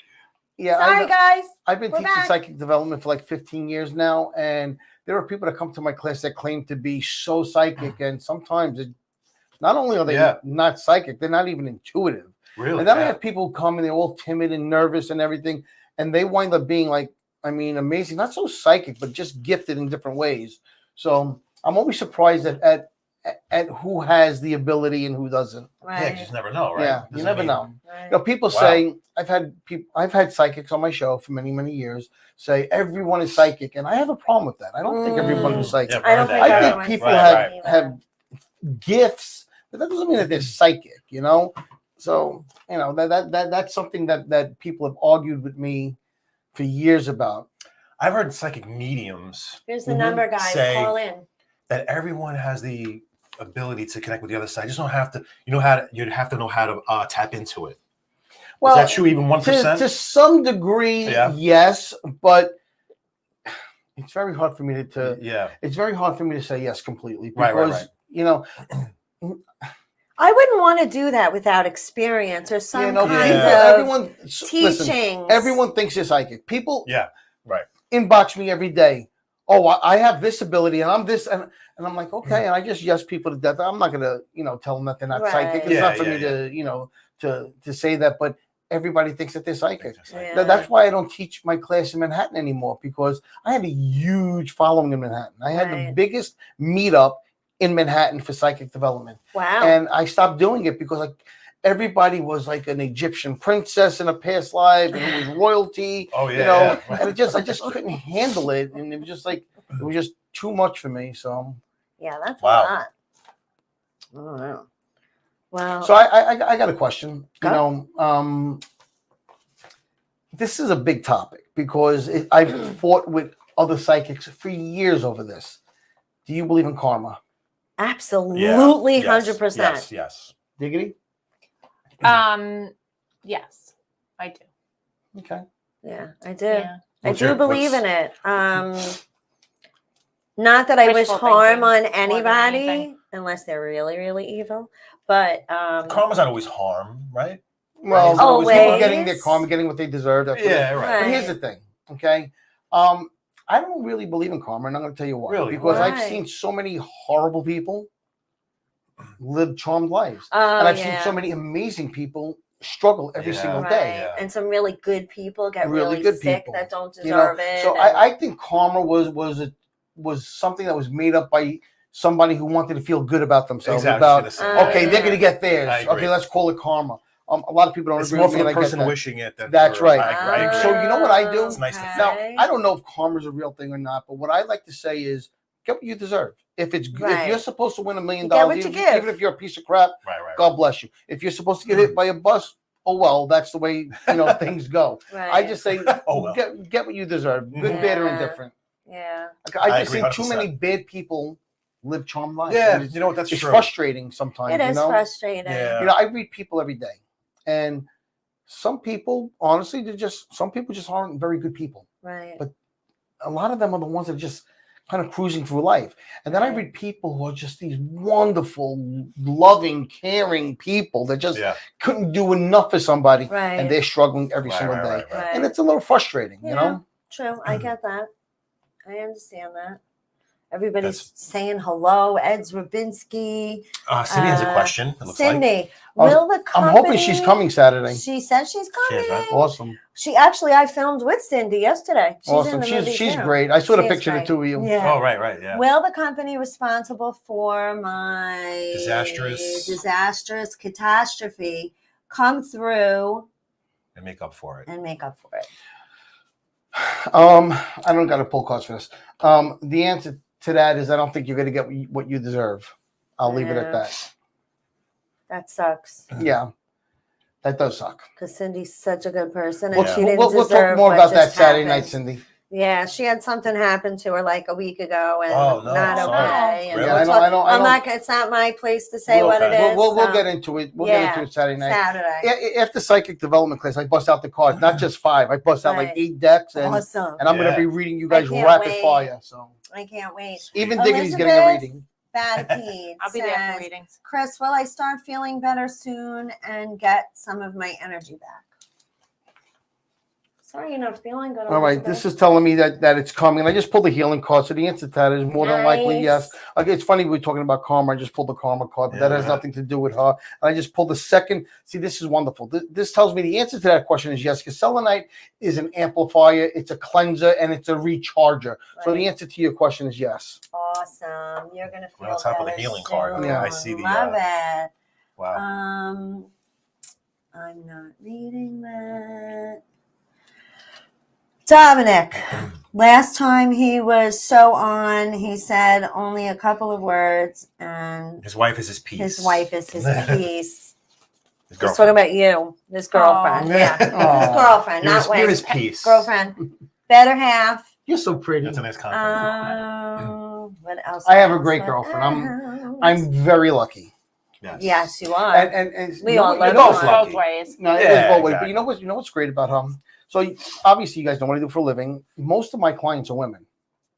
Yeah, Sorry, guys. I've been We're teaching back. psychic development for like 15 years now, and there are people that come to my class that claim to be so psychic, and sometimes not only are they Yeah. not psychic, they're not even intuitive. Really? And then I Yeah. have people who come and they're all timid and nervous and everything, and they wind up being like, I mean, amazing, not so psychic, but just gifted in different ways. So I'm always surprised at who has the ability and who doesn't. Yeah, Right. you just never know, right? Yeah, you Doesn't never mean- know. Right. You know, people Wow. say I've had psychics on my show for many, many years say everyone is psychic, and I have a problem with that. I don't think everyone is psychic. Yeah, I don't heard think that, I yeah. think everyone's people Right, have gifts, but that doesn't mean that they're psychic, you know. So you know that's something that people have argued with me for years about. I've heard psychic mediums Here's the Mhm. number, guys. Say- Call in. that everyone has the ability to connect with the other side. You just don't have to. You know how to. You'd have to know how to tap into it. Well, Is that true? Even 1%? to some degree, Yeah. yes, but it's very hard for me to Yeah. it's very hard for me to say yes completely Right, because right. you know, I wouldn't want to do that without experience or some you know, kind people, of everyone listen, teachings. everyone thinks they're psychic. People Yeah. Right. inbox me every day. Oh, I have this ability and I'm this and I'm like, okay, and I just yes people to death. I'm not gonna, tell them that they're not psychic. Right. It's Yeah, not for yeah, me to say that, but everybody thinks that they're psychic. Yeah. That's why I don't teach my class in Manhattan anymore, because I had a huge following in Manhattan. I had the Right. biggest meetup in Manhattan for psychic development. Wow. And I stopped doing it because like everybody was like an Egyptian princess in a past life, and it was royalty. Oh, yeah, you know, yeah. and I just couldn't handle it, and it was just like it was just too much for me. So Yeah, that's Wow. a lot. I don't know. Wow. so I got a question. Go. You know, this is a big topic because I've fought with other psychics for years over this. Do you believe in karma? Absolutely, Yes, 100%. Yes. Yes. Diggity? Yes, I do. Okay. Yeah, I do. Yeah. I What's do your- believe what's- in it. Not that I wish Wishful harm thinking on more than anybody, anything. unless they're really, really evil. But Karma's not always harm, right? Well, Always. people getting their karma, getting what they deserve. That's what it is. Yeah. Right. But here's the thing, okay? I don't really believe in karma, and I'm going to tell you why. Really? Because I've Why? seen so many horrible people live charmed lives, oh, and I've yeah. seen so many amazing people struggle every Yeah. single right. day. Yeah. And some really good people get Really really, good sick people, that don't You know, deserve it. so and- I think karma was something that was made up by somebody who wanted to feel good about themselves. Exactly. About The same. okay, they're going to get I theirs. agree. Okay, let's call it karma. A lot of people don't It's agree more with for me. the and I get person that. wishing it. Than That's for- right. I agree. So you know what I do? It's nice to think. Now, Okay. I don't know if karma is a real thing or not, but what I like to say is get what you deserve. If it's if Right. you're supposed to win $1 million, You get what you even, give. even if you're a piece of crap, Right. God bless you. If you're supposed to get hit by a bus, oh well, that's the way things go. right. I just say Oh, well. get what you deserve, good, Mhm. bad, or Yeah. indifferent. yeah. I I just agree see too 100%. many bad people live charmed lives. Yeah. And it's, You know what? That's it's true. frustrating sometimes. It you is know? frustrating. Yeah. I read people every day, and some people, honestly, some people just aren't very good people. Right. But a lot of them are the ones that are just kind of cruising through life. And then I Right. read people who are just these wonderful, loving, caring people that just Yeah. couldn't do enough for somebody, Right. and they're struggling every Right, single right, day. right, right. And it's a little frustrating, you Yeah. know? True. I get that. I understand that. Everybody's That's- saying hello. Ed Rabinski. Cindy has a question. It looks like. Cindy, I was- will the I'm company... hoping she's coming Saturday. She says she's She coming. is, right? Awesome. She actually, I filmed with Cindy yesterday. She's in Awesome. the movie She's too. great. I saw the She is picture of the great. two of you. Yeah. Oh, right. Yeah. Will the company responsible for my Disastrous catastrophe come through And make up for it. and make up for it? I don't got to pull cards for this. The answer to that is I don't think you're going to get what you deserve. I'll leave it at Yeah. that. That sucks Yeah, that does suck. because Cindy's such a good person and Yeah. she didn't We'll deserve talk more what about that just Saturday happened. night, Cindy. Yeah, she had something happen to her like a week ago, and Oh, no, not sorry. okay. And Really? we'll I know- talk- I know- I I'm know. not. It's not my place to say what it Okay. is. We'll so- get into it. We'll get into it Saturday night. Saturday. After psychic development class, I bust out the cards, not just 5. I bust out like Right. 8 decks, and Awesome. I'm going Yeah. to be reading you I guys can't rapid wait. fire. So I can't wait. even Diggity's getting a Elizabeth? reading. Batipede I'll be there for says, readings. Chris, will I start feeling better soon and get some of my energy back? Sorry, you're not feeling good. All right, this is telling me that it's coming. I just pulled the healing card, so the answer to that is more than likely yes. Okay, it's funny we're talking about karma. I just pulled the karma card, but that has Yeah. nothing to do with her. And I just pulled the second. See, this is wonderful. This tells me the answer to that question is yes, because selenite is an amplifier, it's a cleanser, and it's a recharger. So the answer to your question is yes. Awesome. You're gonna feel We're on top of the better healing card. soon. Yeah. I see the. Love it. Wow. I'm not reading that. Dominic, last time he was so on, he said only a couple of words, and His wife is his piece. his wife is his piece. His He's talking about you, his girlfriend. Aw. Yeah, his Aw. girlfriend, You're not his, you're wife. his piece. Girlfriend, better half. You're so pretty. That's a nice compliment. What else? I have a What great else? girlfriend. I'm very lucky. Yes, you are. And We you know all what- love you know you. what's Both lucky? ways. No, it Yeah, is both ways. But exactly. you know what's great about him? So obviously you guys know what I do for a living. Most of my clients are women.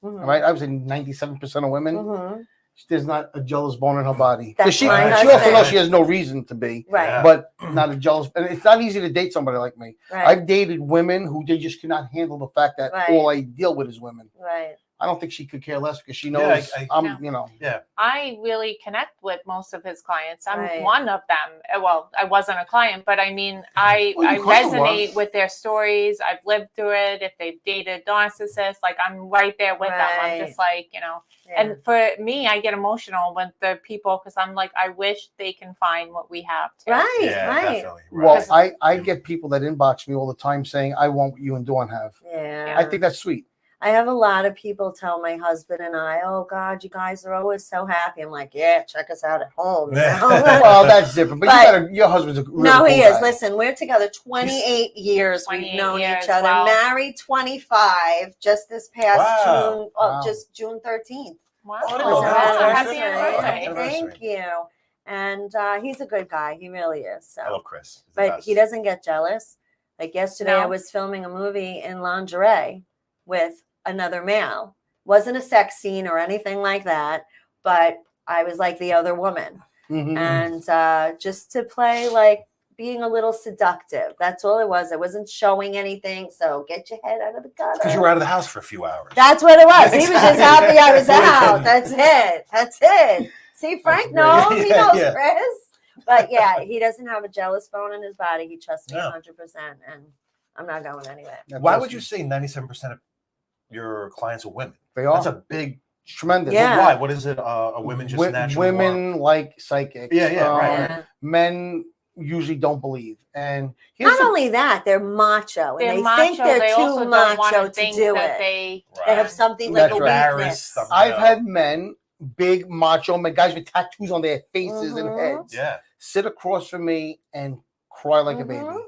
Mhm. All right, I would say 97% of women. Mhm. There's not a jealous bone in her body. That's 'Cause she my also husband. knows she has no reason to be, Right, Yeah. but not a jealous. And it's not easy to date somebody like me. right, I've dated women who they just cannot handle the fact that Right. all I deal with is women. right. I don't think she could care less because she Yeah, knows I- I'm, No. you know. I really connect with most of his clients. I'm Right. one of them. Well, I wasn't a client, but I mean, I Well, I you kind of resonate were. with their stories. I've lived through it. If they've dated narcissists, like I'm right there with them. I'm Right. just like, Yeah. And for me, I get emotional with the people because I'm like, I wish they can find what we have too. right, Yeah, right. definitely. Well, Right. I get people that inbox me all the time saying, I want what you and Dawn have. Yeah. I think that's sweet. I have a lot of people tell my husband and I, oh God, you guys are always so happy. I'm like, yeah, check us out at home. You know? Well, that's different. But, But- your husband's a really No, cool he is. guy. Listen, we're together 28 years. We've 28 known years, each other. wow. Married 25. Just this past Wow. June, Wow. just June 13th. Wow. Oh, there was you our go. anniversary. Happy anniversary. Anniversary. Thank you. And he's a good guy. He really is. I So, love Chris. He's the but best. he doesn't get jealous. Like yesterday, I No. was filming a movie in lingerie with another male. Wasn't a sex scene or anything like that, but I was like the other woman. Mhm. And just to play like being a little seductive. That's all it was. I wasn't showing anything. So get your head out of the gutter. Because you were out of the house for a few hours. That's what it was. He was just Exactly. happy I was That's what out. it That's it. That's it. See, Frank That's knows. great. He Yeah, knows yeah. Chris. But yeah, he doesn't have a jealous bone in his body. He trusts me No. 100%. And I'm not going anywhere. That's Why awesome. would you say 97% of your clients are women? They are. That's a big. Tremendous. Yeah. Why? What is it? A women just naturally women like psychics. Yeah, yeah, right, Yeah. Men usually don't believe. And here's Not the- only that, they're macho. And They're they macho. think they're They too also don't want macho to to think do that it. they. They have something like That's a right. weakness. Embarrassed. I've had men, big macho men, guys with tattoos on their faces and Mhm. heads, Yeah. sit across from me and cry like a baby Mhm.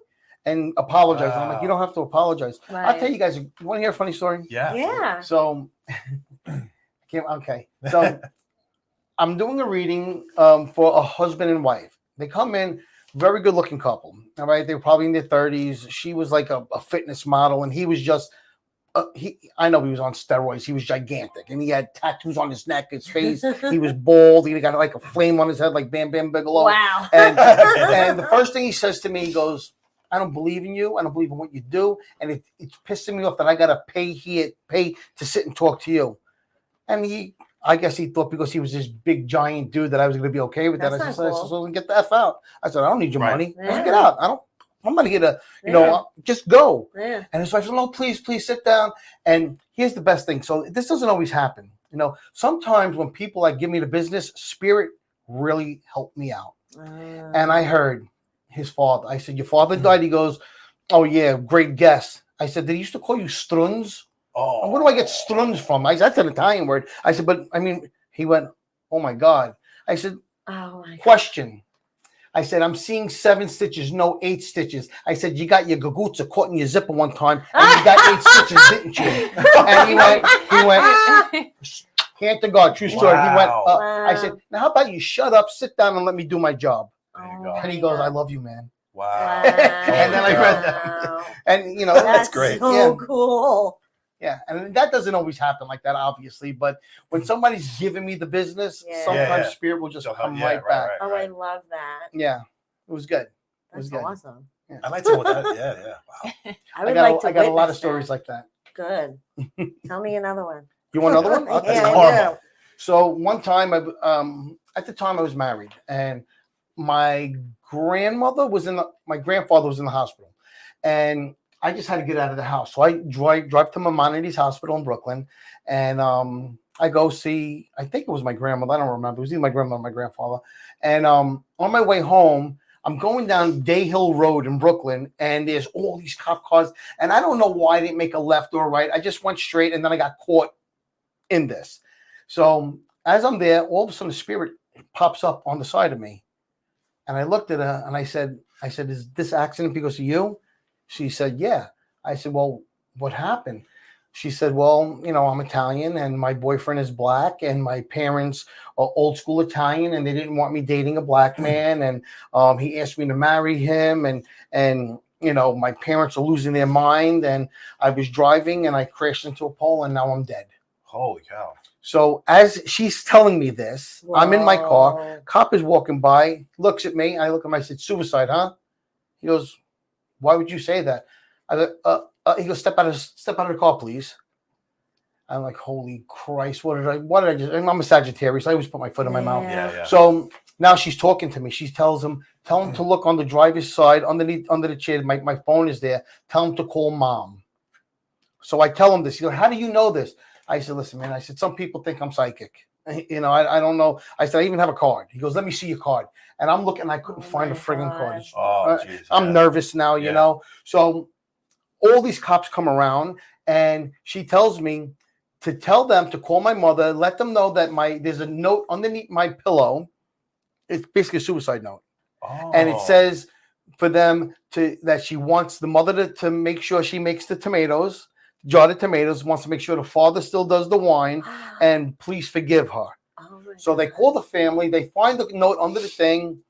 and apologize. And I'm like, Wow. you don't have to apologize. Right. I'll tell you guys, you want to hear a funny story? Yeah. Yeah. So, okay. So, I'm doing a reading for a husband and wife. They come in, very good looking couple. All right. They were probably in their 30s. She was like a fitness model, and he was just, I know he was on steroids. He was gigantic, and he had tattoos on his neck, his face. He was bald. He got like a flame on his head, like Bam Bam Bigelow. Wow. And, and the first thing he says to me, he goes, I don't believe in you. I don't believe in what you do. And it's pissing me off that I got to pay to sit and talk to you. And I guess he thought because he was this big giant dude that I was going to be okay with that. That's I not said, cool. so get the F out. I said, I don't need your Right. money. I said, Yeah. get out. I'm not here to, Yeah. just go. Yeah. And his wife said, no, please sit down. And here's the best thing. So this doesn't always happen. Sometimes when people like give me the business, spirit really helped me out. And I heard his father. I said, your father died? He goes, oh yeah, great guess. I said, did he used to call you Struns? Oh. Where do I get Struns from? I said, that's an Italian word. I said, but I mean, he went, oh my God. I said, Oh my God. question. I said, I'm seeing 7 stitches, no 8 stitches. I said, you got your gagutsa caught in your zipper one time, and you got 8 stitches, didn't you? And he went, hand to God, true story. He went, Wow. I said, now how about you shut up, sit down, and let me do my job? There you go. And he goes, I love you, man. Wow. And then I read that. Wow. And, you know, That's great. so Yeah. cool. yeah. And that doesn't always happen like that, obviously. But when somebody's giving me the business, Yeah. sometimes Yeah, yeah. spirit will just So, come yeah, right back. Oh, I love that. Yeah. It was good. It was That's good. awesome. I might tell with that. Yeah, yeah. Wow. I would got, like to I got a lot of witness stories that. like that. Good. Tell me another one. You want another one? I'll tell you Yeah, one. I karma. do. So one time, at the time I was married, and my grandfather was in the hospital, and I just had to get out of the house. So I drive to Maimonides Hospital in Brooklyn, and I go see. I think it was my grandmother. I don't remember. It was either my grandmother or my grandfather. And on my way home, I'm going down Day Hill Road in Brooklyn, and there's all these cop cars, and I don't know why I didn't make a left or a right. I just went straight, and then I got caught in this. So as I'm there, all of a sudden the spirit pops up on the side of me. And I looked at her and I said, is this accident because of you? She said, yeah. I said, well, what happened? She said, well, you know, I'm Italian and my boyfriend is black and my parents are old school Italian and they didn't want me dating a black man. And he asked me to marry him and you know, my parents are losing their mind. And I was driving and I crashed into a pole and now I'm dead. Holy cow. So as she's telling me this, I'm in my car. Whoa. Cop is walking by, looks at me. I look at him. I said, "Suicide, huh?" He goes, "Why would you say that?" I go, he goes, "Step out of the car, please." I'm like, "Holy Christ! What did I just?" I'm a Sagittarius. I always put my foot in my mouth. Yeah, yeah. So now she's talking to me. She tells him, "Tell him to look on the driver's side, under the chair. My phone is there. Tell him to call mom." So I tell him this. He goes, "How do you know this?" I said, "Listen, man." I said, "Some people think I'm psychic. You know, I don't know." I said, "I even have a card." He goes, "Let me see your card." And I'm looking. I couldn't Oh find a my friggin' God. card. Oh, jeez. I'm yeah. nervous now, you Yeah. know. So all these cops come around, and she tells me to tell them to call my mother, let them know that there's a note underneath my pillow. It's basically a suicide note, and it Oh. says for them that she wants the mother to make sure she makes the tomatoes, jarred tomatoes, wants to make sure the father still does the wine, and please forgive her. Oh my So they God. call the family, they find the note under the thing,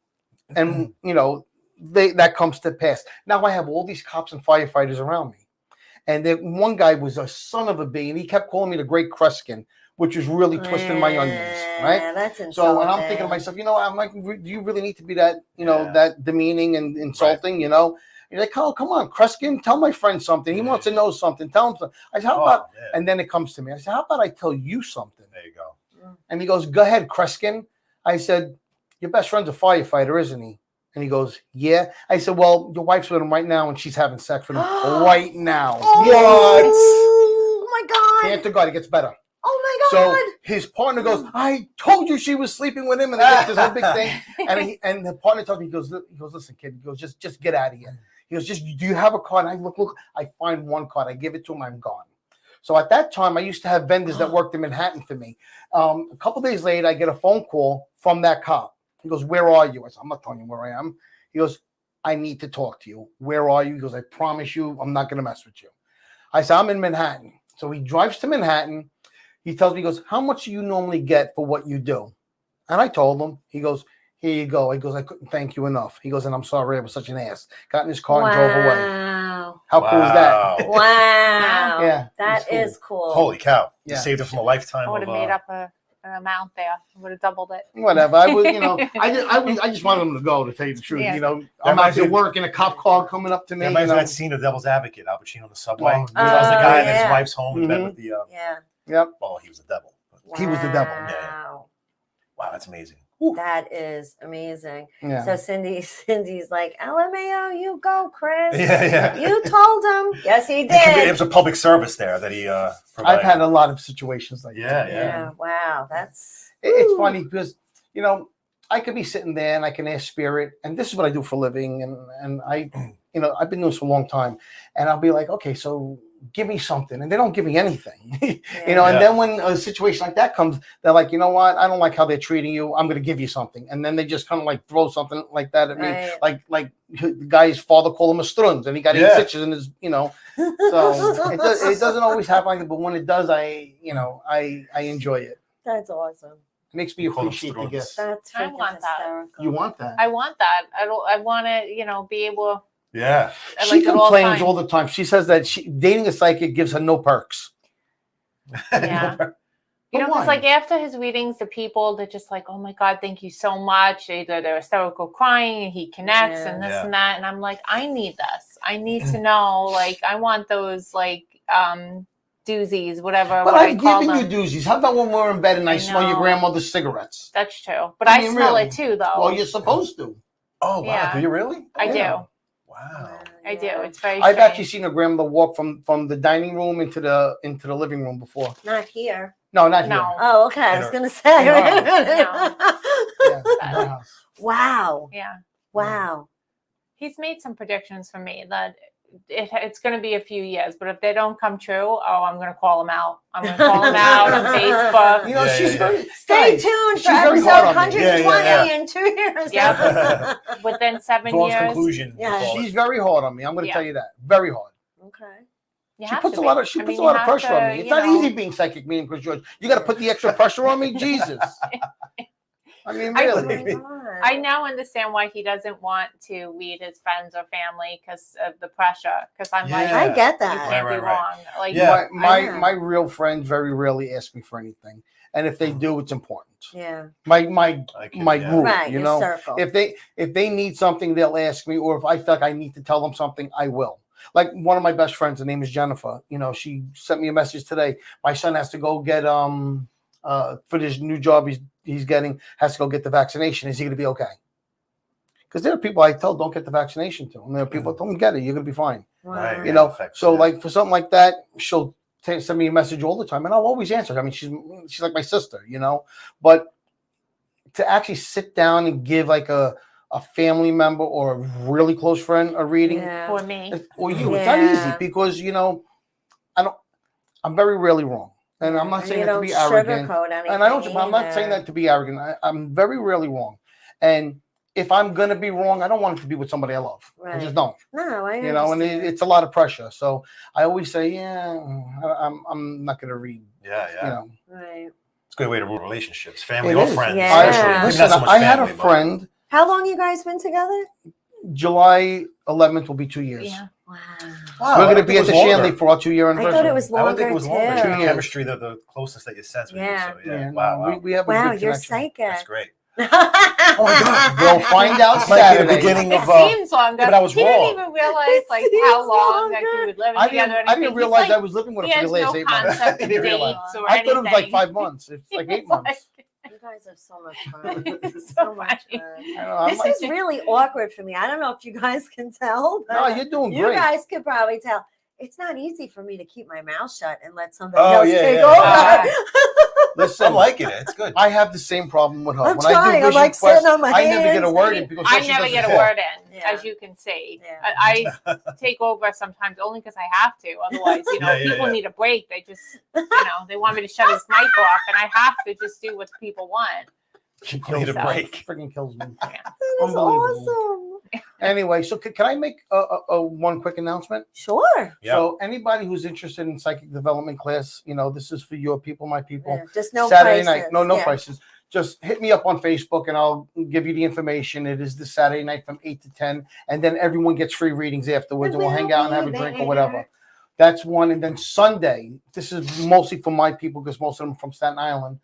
and you know, that comes to pass. Now I have all these cops and firefighters around me. And then one guy was a son of a bee, and he kept calling me the Great Kreskin, which was really twisting my onions, right? Yeah, that's insulting. So and I'm thinking to myself, you know, I'm like, do you really need to be that, you know, Yeah. that demeaning and insulting, you know? You're like, oh, come on, Kreskin, tell my friend something. He wants to know something. Tell him something. I said, how about, man. and then it comes to me. I said, how about I tell you something? There you go. And he goes, go ahead, Kreskin. I said, your best friend's a firefighter, isn't he? And he goes, yeah. I said, well, your wife's with him right now and she's having sex with him right now. Oh my God. Hand to God, it gets better. Oh my So God. his partner goes, I told you she was sleeping with him, and there's this whole big thing. And the partner tells me, he goes, listen, kid, he goes, just get out of here. He goes, do you have a card? And I look, I find one card, I give it to him, I'm gone. So at that time, I used to have vendors that worked in Manhattan for me. A couple days later, I get a phone call from that cop. He goes, where are you? I said, I'm not telling you where I am. He goes, I need to talk to you. Where are you? He goes, I promise you, I'm not going to mess with you. I said, I'm in Manhattan. So he drives to Manhattan. He tells me, he goes, how much do you normally get for what you do? And I told him. He goes, here you go. He goes, I couldn't thank you enough. He goes, and I'm sorry I was such an ass. Got in his car and drove away. Wow. How cool is that? Wow. Yeah, That it's is cool. Holy cow. You Yeah. saved it from a lifetime I would of have made up an amount there. Would have doubled it. Whatever. I was, you know, I just wanted him to go, to tell you the truth. Yeah. You know, I'm out there working, a cop car coming up to me. That You reminds me know. of that scene of Devil's Advocate, Al Pacino on the subway. Oh, He tells the guy that his yeah. wife's home in bed Mhm. with the, Yeah. Yep. well, he was the devil. He was the devil. Wow. Wow, that's amazing. That is amazing. Yeah. So Cindy's like, LMAO, you go, Chris. Yeah, yeah. You told him. Yes, he It did. was a public service there that he I've provided. had a lot of situations like Yeah, that. Yeah. Wow. That's It's funny because, you know, I could be sitting there and I can ask spirit, and this is what I do for a living. And I, you know, I've been doing this for a long time. And I'll be like, okay, so give me something, and they don't give me anything. You Yeah. know, and Yeah. then when a situation like that comes, they're like, you know what? I don't like how they're treating you. I'm going to give you something, and then they just kind of like throw something like that at me, Right. like the guy's father called him a struns, and he got 8 Yeah. stitches in his, you know. So it doesn't always happen like that, but when it does, I enjoy it. That's awesome. It makes me You call them appreciate the struns. gift. That's I freaking want that. hysterical. You want that? I want that. I want to, be able. Yeah. I She like it all complains time. all the time. She says that dating a psychic gives her no perks. Yeah. But Because why? like after his readings, the people they're just like, oh my God, thank you so much. Either they're hysterical crying, he connects Yeah. and this Yeah. and that. And I'm like, I need this. I need to know, like, I want those like doozies, whatever. But what I I've call given you them. doozies. How about when we're in bed and I I smell your know. grandmother's cigarettes? That's true. But I I, mean, smell really. it too though. Well, you're supposed to. Oh wow. Yeah. Do you really? I Yeah. do. Wow. I do. It's very I've actually strange. seen a grandmother walk from the dining room into the living room before. Not here. No, not here. No. Oh, okay. I was Inter- gonna say. Yeah, her house. Wow. Yeah. Wow. He's made some predictions for me that it's going to be a few years, but if they don't come true, I'm going to call him out. I'm going to call him out on Facebook. You know, Yeah, she's yeah, very. Stay guys, tuned for she's very episode hard on me. 120 Yeah, yeah. in 2 years. Yeah. Within 7 Dawn's years, conclusion. Yeah. we'll call it. She's very hard on me. I'm going to Yeah. tell you that. Very hard. Okay. you She have puts to a lot be. of I mean, a you lot of have pressure to, on me. It's you not know. easy being psychic, me and Chris George. You got to put the extra pressure on me, Jesus. I mean, I- Oh really. my God. I now understand why he doesn't want to lead his friends or family because of the pressure. Because I'm like, Yeah. I get you that. can't Right, be right. wrong. Like, Yeah. My know. my real friends very rarely ask me for anything, and if they do, it's important. Yeah. My I can- my yeah. group, Right. you Your know. circle. If they need something, they'll ask me, or if I feel like I need to tell them something, I will. Like one of my best friends, her name is Jennifer. You know, she sent me a message today. My son has to go get for this new job he's getting, has to go get the vaccination. Is he going to be okay? Because there are people I tell don't get the vaccination to, and there are people that don't get it. You're going to be fine. Right. Wow. You know, affects so it. like for something like that, she'll send me a message all the time, and I'll always answer. I mean, she's like my sister, you know. But to actually sit down and give like a family member or a really close friend a reading, Yeah. for me. or you, it's not Yeah. easy because you know, I'm very rarely wrong, and I'm not And saying you that to don't be arrogant. sugarcoat anything. And I don't. I'm not saying either. that to be arrogant. I'm very rarely wrong, and if I'm gonna be wrong, I don't want it to be with somebody I love. I Right. just don't. No, I You know, and understand. it's a lot of pressure. So I always say, yeah, I'm not gonna read. Yeah, yeah. You know, Right. It's a good way to rule relationships, family It or is. friends. Yeah. Especially. Maybe listen, not so much I had a family, but- friend. How long you guys been together? July 11th will be 2 years. Yeah. Wow. Wow, We're I going to think be it at the was longer. Shanley for our 2-year I anniversary. thought it was I would longer think it was longer. too. Two The years. chemistry, the closest that you sense with Yeah. you. So yeah, Yeah, wow, no, wow. We have a Wow, good you're connection. psychic. That's great. oh my God. We'll find out This might be the Saturday. beginning It of. seems longer. yeah, but I was he wrong. didn't even realize It like seems how long that longer. we would live I together. didn't He's realize like, I was living with he her for has the last no 8 months. concept You of didn't realize. dates or I thought it was like anything. 5 months. It's like 8 months. You guys have so much fun. So so much funny. fun. I know, I'm This like, is really awkward for me. I don't know if you guys can tell, but no, you're doing you great. guys could probably tell. It's not easy for me to keep my mouth shut and let somebody Oh, else yeah, take yeah. over. Listen, I'm liking it. It's good. I have the same problem with her. I'm when I trying. do I'm Vision like Quest, sitting on my I never get a hands. word in because I she never doesn't get a talk. word in, Yeah. as you can see. Yeah. I take over sometimes only because I have to. Otherwise, Yeah, yeah, people yeah. need a break. They just, they want me to shut his mic off, and I have to just do what people want. She I need a me. break. Freaking kills me. That is Unbelievable. awesome. Anyway, so can I make a one quick announcement? Sure. Yeah. So anybody who's interested in psychic development class, this is for your people, my people. Yeah, just no Saturday prices. night, no Yeah. prices. Just hit me up on Facebook and I'll give you the information. It is this Saturday night from 8 to 10, and then everyone gets free readings afterwards, and we'll hang out and have a drink or whatever. That's one. And then Sunday, this is mostly for my people because most of them are from Staten Island.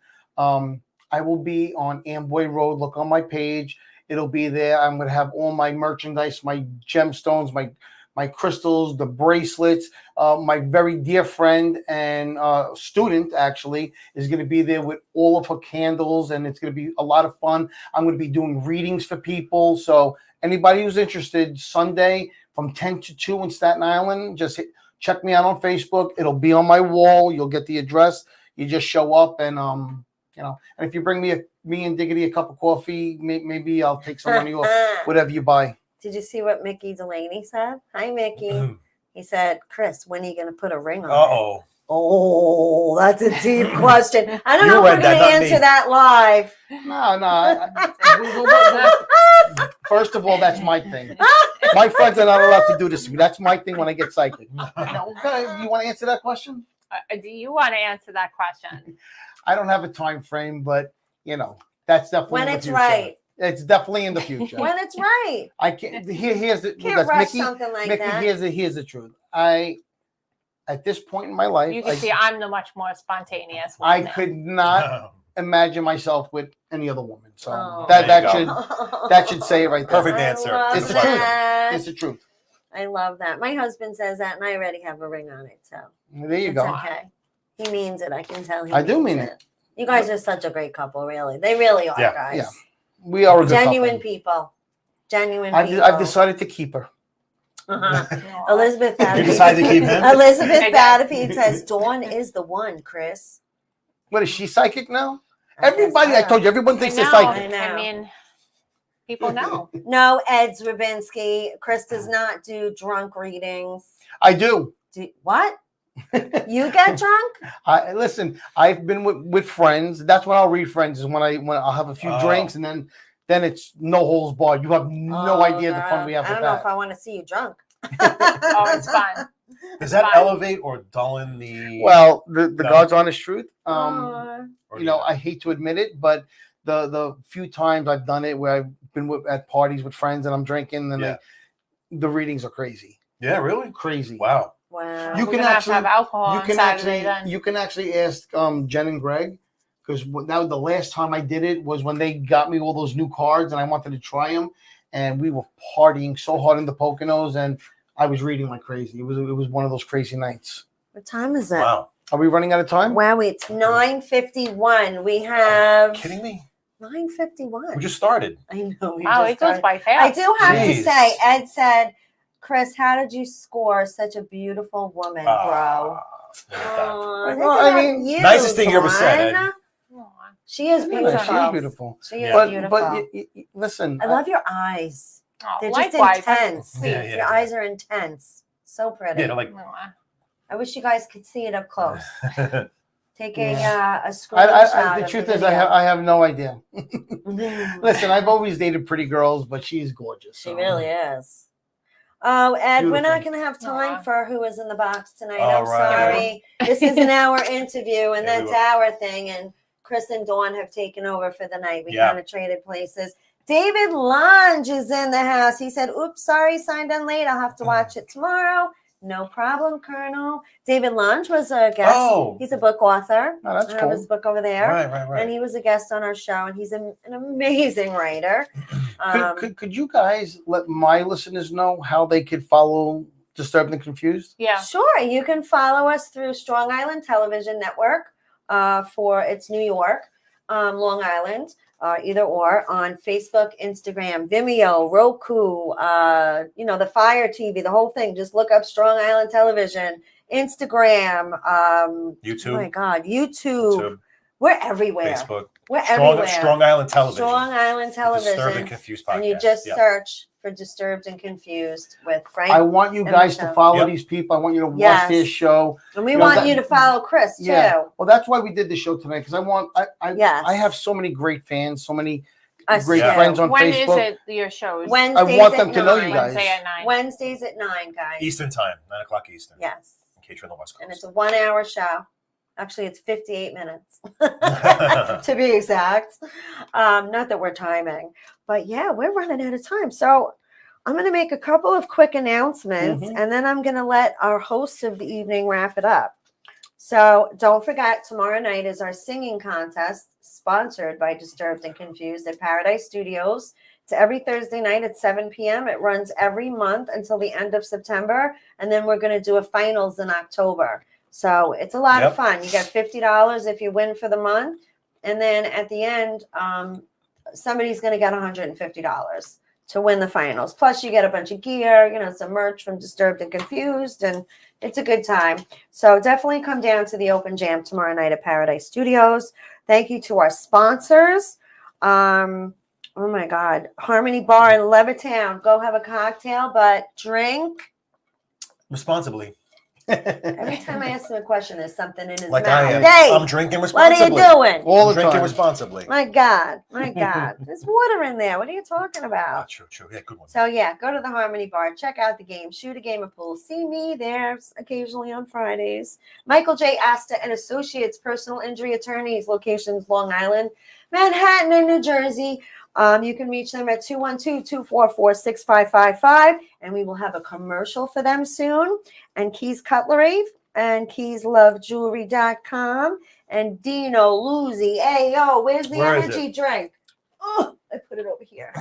I will be on Amboy Road. Look on my page. It'll be there. I'm going to have all my merchandise, my gemstones, my crystals, the bracelets. My very dear friend and student actually is going to be there with all of her candles, and it's going to be a lot of fun. I'm going to be doing readings for people. So anybody who's interested, Sunday from 10 to 2 in Staten Island, just check me out on Facebook. It'll be on my wall. You'll get the address. You just show up and and if you bring me and Diggity a cup of coffee, maybe I'll take some money off whatever you buy. Did you see what Mickey Delaney said? Hi, Mickey. He said, Chris, when are you going to put a ring on it? Uh-oh. Oh, that's a deep question. I don't You know if read we're that, going to not answer me. that live. No. First of all, that's my thing. My friends are not allowed to do this to me. That's my thing when I get psychic. Now, okay, you want to answer that question? Do you want to answer that question? I don't have a time frame, but that's definitely When in the it's future. right. It's definitely in the future. When it's right. I can't. Here's the. Can't that's rush Mickey. something like Mickey, that. here's the truth. At this point in my life, You can see I'm the much more spontaneous one. I now. could not imagine myself with any other woman. So Oh. that There you that should say it right there. Perfect I answer. love It's the that. It's the truth. I love that. My husband says that, and I already have a ring on it, so There you it's go. okay. He means it. I can tell. He I do means mean it. You guys are such a great couple, really. They really are, Yeah, guys. yeah. We are a good Genuine couple. people. Genuine I've people. decided to keep her. Uh-huh. Aw. Elizabeth You Batterby. decided to keep him? Elizabeth Okay. Batterby says Dawn is the one, Chris. What is she psychic now? I guess Everybody, I so. told you, everyone I thinks know. they're psychic. I know. I mean, people know. No, Ed Zrabinski. Chris does not do drunk readings. I do. What? You get drunk? Listen. I've been with friends. That's when I'll read friends. Is when I'll have a few Oh. drinks and then it's no holes barred. You have no Oh, idea the girl. fun we have I with don't know that. if I want to see you drunk. Oh, it's fun. Does that Fine. elevate or dull the? Well, the No. God's honest truth. Aw. or You know, I hate to admit it, but the few times I've done it where I've been at parties with friends and I'm drinking, and Yeah. the readings are crazy, yeah, really? crazy. Wow. Wow. You We're can gonna actually- have to have alcohol You on can Saturday then. you can actually ask Jen and Greg, because now the last time I did it was when they got me all those new cards and I wanted to try them, and we were partying so hard in the Poconos and I was reading like crazy. It was one of those crazy nights. What time is it? Wow. Are we running out of time? Wow, it's 9:51. We have Kidding me? 9:51. We just started. I know. We Wow, just it goes started. by I fast. do have to Jeez. say, Ed said, Chris, how did you score such a beautiful woman, bro? Ah, look at that. Aw, Well, look I at mean, you, nicest thing you ever said, Dawn. Ed. Aw. She is Yeah, beautiful. she is beautiful. She is Yeah. beautiful. But listen, I love your eyes. Oh, They're just likewise. intense. Yeah, yeah, Your yeah. eyes are intense. So pretty. Yeah, they're like. Aw. I wish you guys could see it up close. Taking a I, screenshot. the of truth the is, video. I have no idea. Mm-hmm. Listen, I've always dated pretty girls, but she's gorgeous. She so. really is. Oh, Ed, we're not Beautiful. going to have time Aw. for who is in the box tonight. All I'm right. sorry. This is an hour interview, and Yeah, we that's will. our thing. And Chris and Dawn have taken over for the night. We Yeah. kind of traded places. David Lange is in the house. He said, oops, sorry, signed in late. I'll have to watch it tomorrow. No problem, Colonel. David Lange was a guest. Oh. He's a book author. Oh, that's I have his cool. book over there. Right. And he was a guest on our show, and he's an amazing writer. Could you guys let my listeners know how they could follow Disturbed and Confused? Yeah. Sure, you can follow us through Strong Island Television Network for it's New York, Long Island, either or on Facebook, Instagram, Vimeo, Roku, the Fire TV, the whole thing. Just look up Strong Island Television, Instagram. YouTube. Oh my God, YouTube. YouTube, We're everywhere. Facebook. We're everywhere. Strong Island Television. Strong Island Disturbed and Television. Confused podcast. And you just Yeah. search for Disturbed and Confused with Frank. I want you and guys to Michelle. follow Yep. these people. I want you to watch Yes. this show. And we You know, want that- you to follow Chris too. Yeah. Well, that's why we did the show tonight, because Yes. I have so many great fans, so many Us great too. friends on When is Facebook. it your shows? Wednesdays want at them to know you 9. guys. Wednesday at 9. Wednesdays at 9, guys. Eastern time, 9:00 Eastern. Yes. In case you're on the West And it's Coast. a 1-hour show. Actually, it's 58 minutes to be exact. Not that we're timing, but yeah, we're running out of time. So I'm going to make a couple of quick announcements, Mhm. and then I'm going to let our host of the evening wrap it up. So don't forget, tomorrow night is our singing contest sponsored by Disturbed and Confused at Paradise Studios. It's every Thursday night at 7 p.m. It runs every month until the end of September, and then we're going to do a finals in October. So it's a lot of Yep. fun. You get $50 if you win for the month, and then at the end, somebody's going to get $150 to win the finals. Plus, you get a bunch of gear, some merch from Disturbed and Confused, and it's a good time. So definitely come down to the open jam tomorrow night at Paradise Studios. Thank you to our sponsors. Oh my God, Harmony Bar in Levittown. Go have a cocktail, but drink Responsibly. Every time I ask him a question, there's something in his Like mouth. I am. Dave, I'm drinking what are responsibly. you doing? All I'm the drinking time. responsibly. My God, my God. There's water in there. What are you talking Ah, about? true. Yeah, good one. So yeah, go to the Harmony Bar, check out the game, shoot a game of pool. See me there occasionally on Fridays. Michael J. Asta and Associates, personal injury attorneys, locations Long Island, Manhattan, and New Jersey. You can reach them at 212-244-6555, and we will have a commercial for them soon. And Keys Cutlery and KeysLoveJewelry.com and Dino Luzzi. Hey, yo, where's the Where is energy drink? Oh, I put it over here.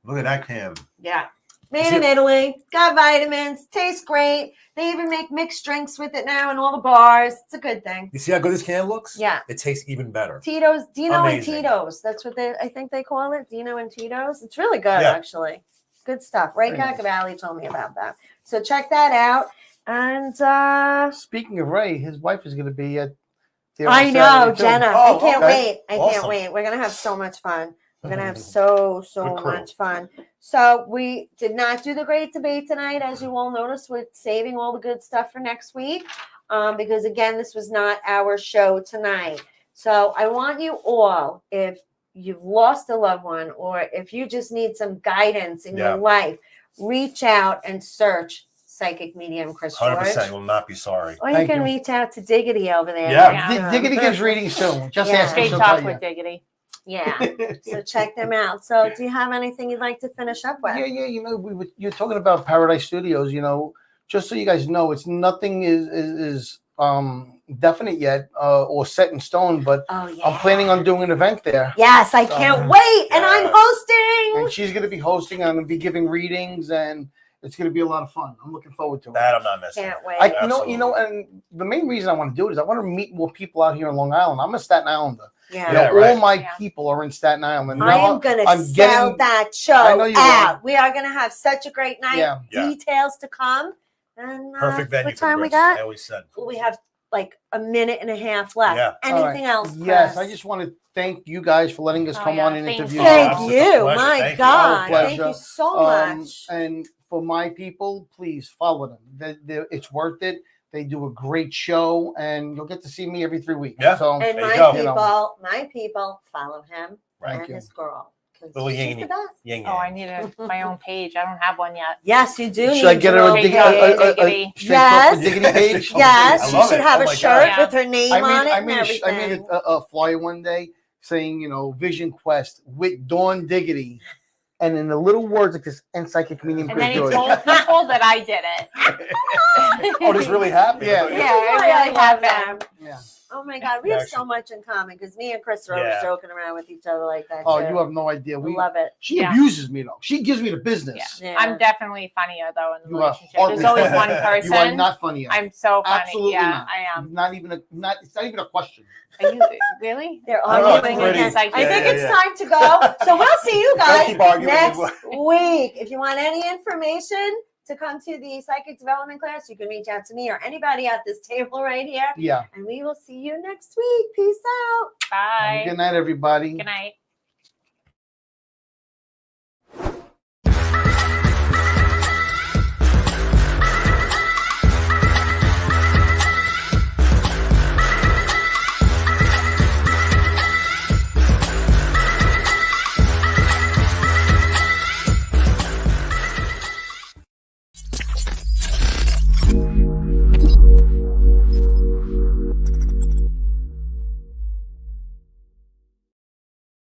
Look at that can. Yeah. Made in Italy. Got vitamins. Tastes great. They even make mixed drinks with it now in all the bars. It's a good thing. You see how good this can looks? Yeah. It tastes even better. Tito's, Dino Amazing. and Tito's. That's what I think they call it. Dino and Tito's. It's really good, Yeah. actually. Good stuff. Ray Very nice. Caccavalli told me about that. So check that out. And Speaking of Ray, his wife is going to be at. there I on know, Saturday, too. Jenna. Oh, I can't okay. wait. I Awesome. can't wait. We're gonna have so much fun. We're gonna have so Good crew. much fun. So we did not do the great debate tonight, as you all noticed. We're saving all the good stuff for next week, because again, this was not our show tonight. So I want you all, if you've lost a loved one, or if you just need some guidance in Yeah. your life, reach out and search Psychic Medium Chris 100% George. will not be sorry. Or you Thank can you. reach out to Diggity over there. Yeah. Yeah. Diggity gives readings too. Just Yeah. ask her, Straight she'll talk tell with you. Diggity. Yeah. So check them out. So do you have anything you'd like to finish up with? Yeah. You know, you're talking about Paradise Studios. You know, just so you guys know, it's nothing is definite yet or set in stone. But Oh yeah. I'm planning on doing an event there, Yes, I can't wait. And I'm Yes. hosting. and she's going to be hosting. I'm going to be giving readings, and it's going to be a lot of fun. I'm looking forward to it. That I'm not missing. Can't wait. You know, and the main reason I want to do it is I want to meet more people out here in Long Island. I'm a Staten Islander. yeah. You know, Yeah, right. all my Yeah. people are in Staten Island. I Now am gonna I'm sell getting- that I show know you out. We are gonna have such a great night. Yeah. Yeah. Details to come. And Perfect venue what time for we Chris. got? I always said. We have like a minute and a half left. Yeah. Anything All right. else? Yes, Chris? I just want to thank you guys for letting us Oh, come yeah, on and thank interview. you. Thank Oh, you. it's a pleasure. My Thank you. God. Our Thank you pleasure. so much. And for my people, please follow them. It's worth it. They do a great show, and you'll get to see me every 3 weeks. Yeah. So And There you my go. people, follow him Right. and his girl. 'Cause Little she's yin the yang. best. Yin Oh, I yang. need my own page. I don't have one yet. Yes, you do. should I need get her your a, own dig- page. Diggity. straight talk Yes. with Diggity page? Yes, I she love should it. have Oh a my shirt God. with her name on it and I everything. made a flyer one day saying, you know, Vision Quest with Dawn Diggity, and in the little words like this, and Psychic Medium And Chris then he George. told people that I did it. Oh, this really happened. Yeah. This is Yeah, why it really I love happened. them. Yeah. Oh my God, we have Actually- so much in common because me and Chris are always Yeah. joking around with each other like that. Oh, too. you have no idea. We love it. She Yeah. abuses me though. She gives me the business. Yeah. I'm definitely funnier though in the You are relationship. There's always one person. You are not funny. I'm so funny. Absolutely yeah, not. I am. Not even it's not even a question. Are you really? They're I know, it's arguing pretty. again. I Yeah, think yeah, it's yeah. time to go. So we'll see you Don't guys keep arguing. next week. If you want any information to come to the psychic development class, you can reach out to me or anybody at this table right here. Yeah. And we will see you next week. Peace out. Bye. Good night, everybody. Good night.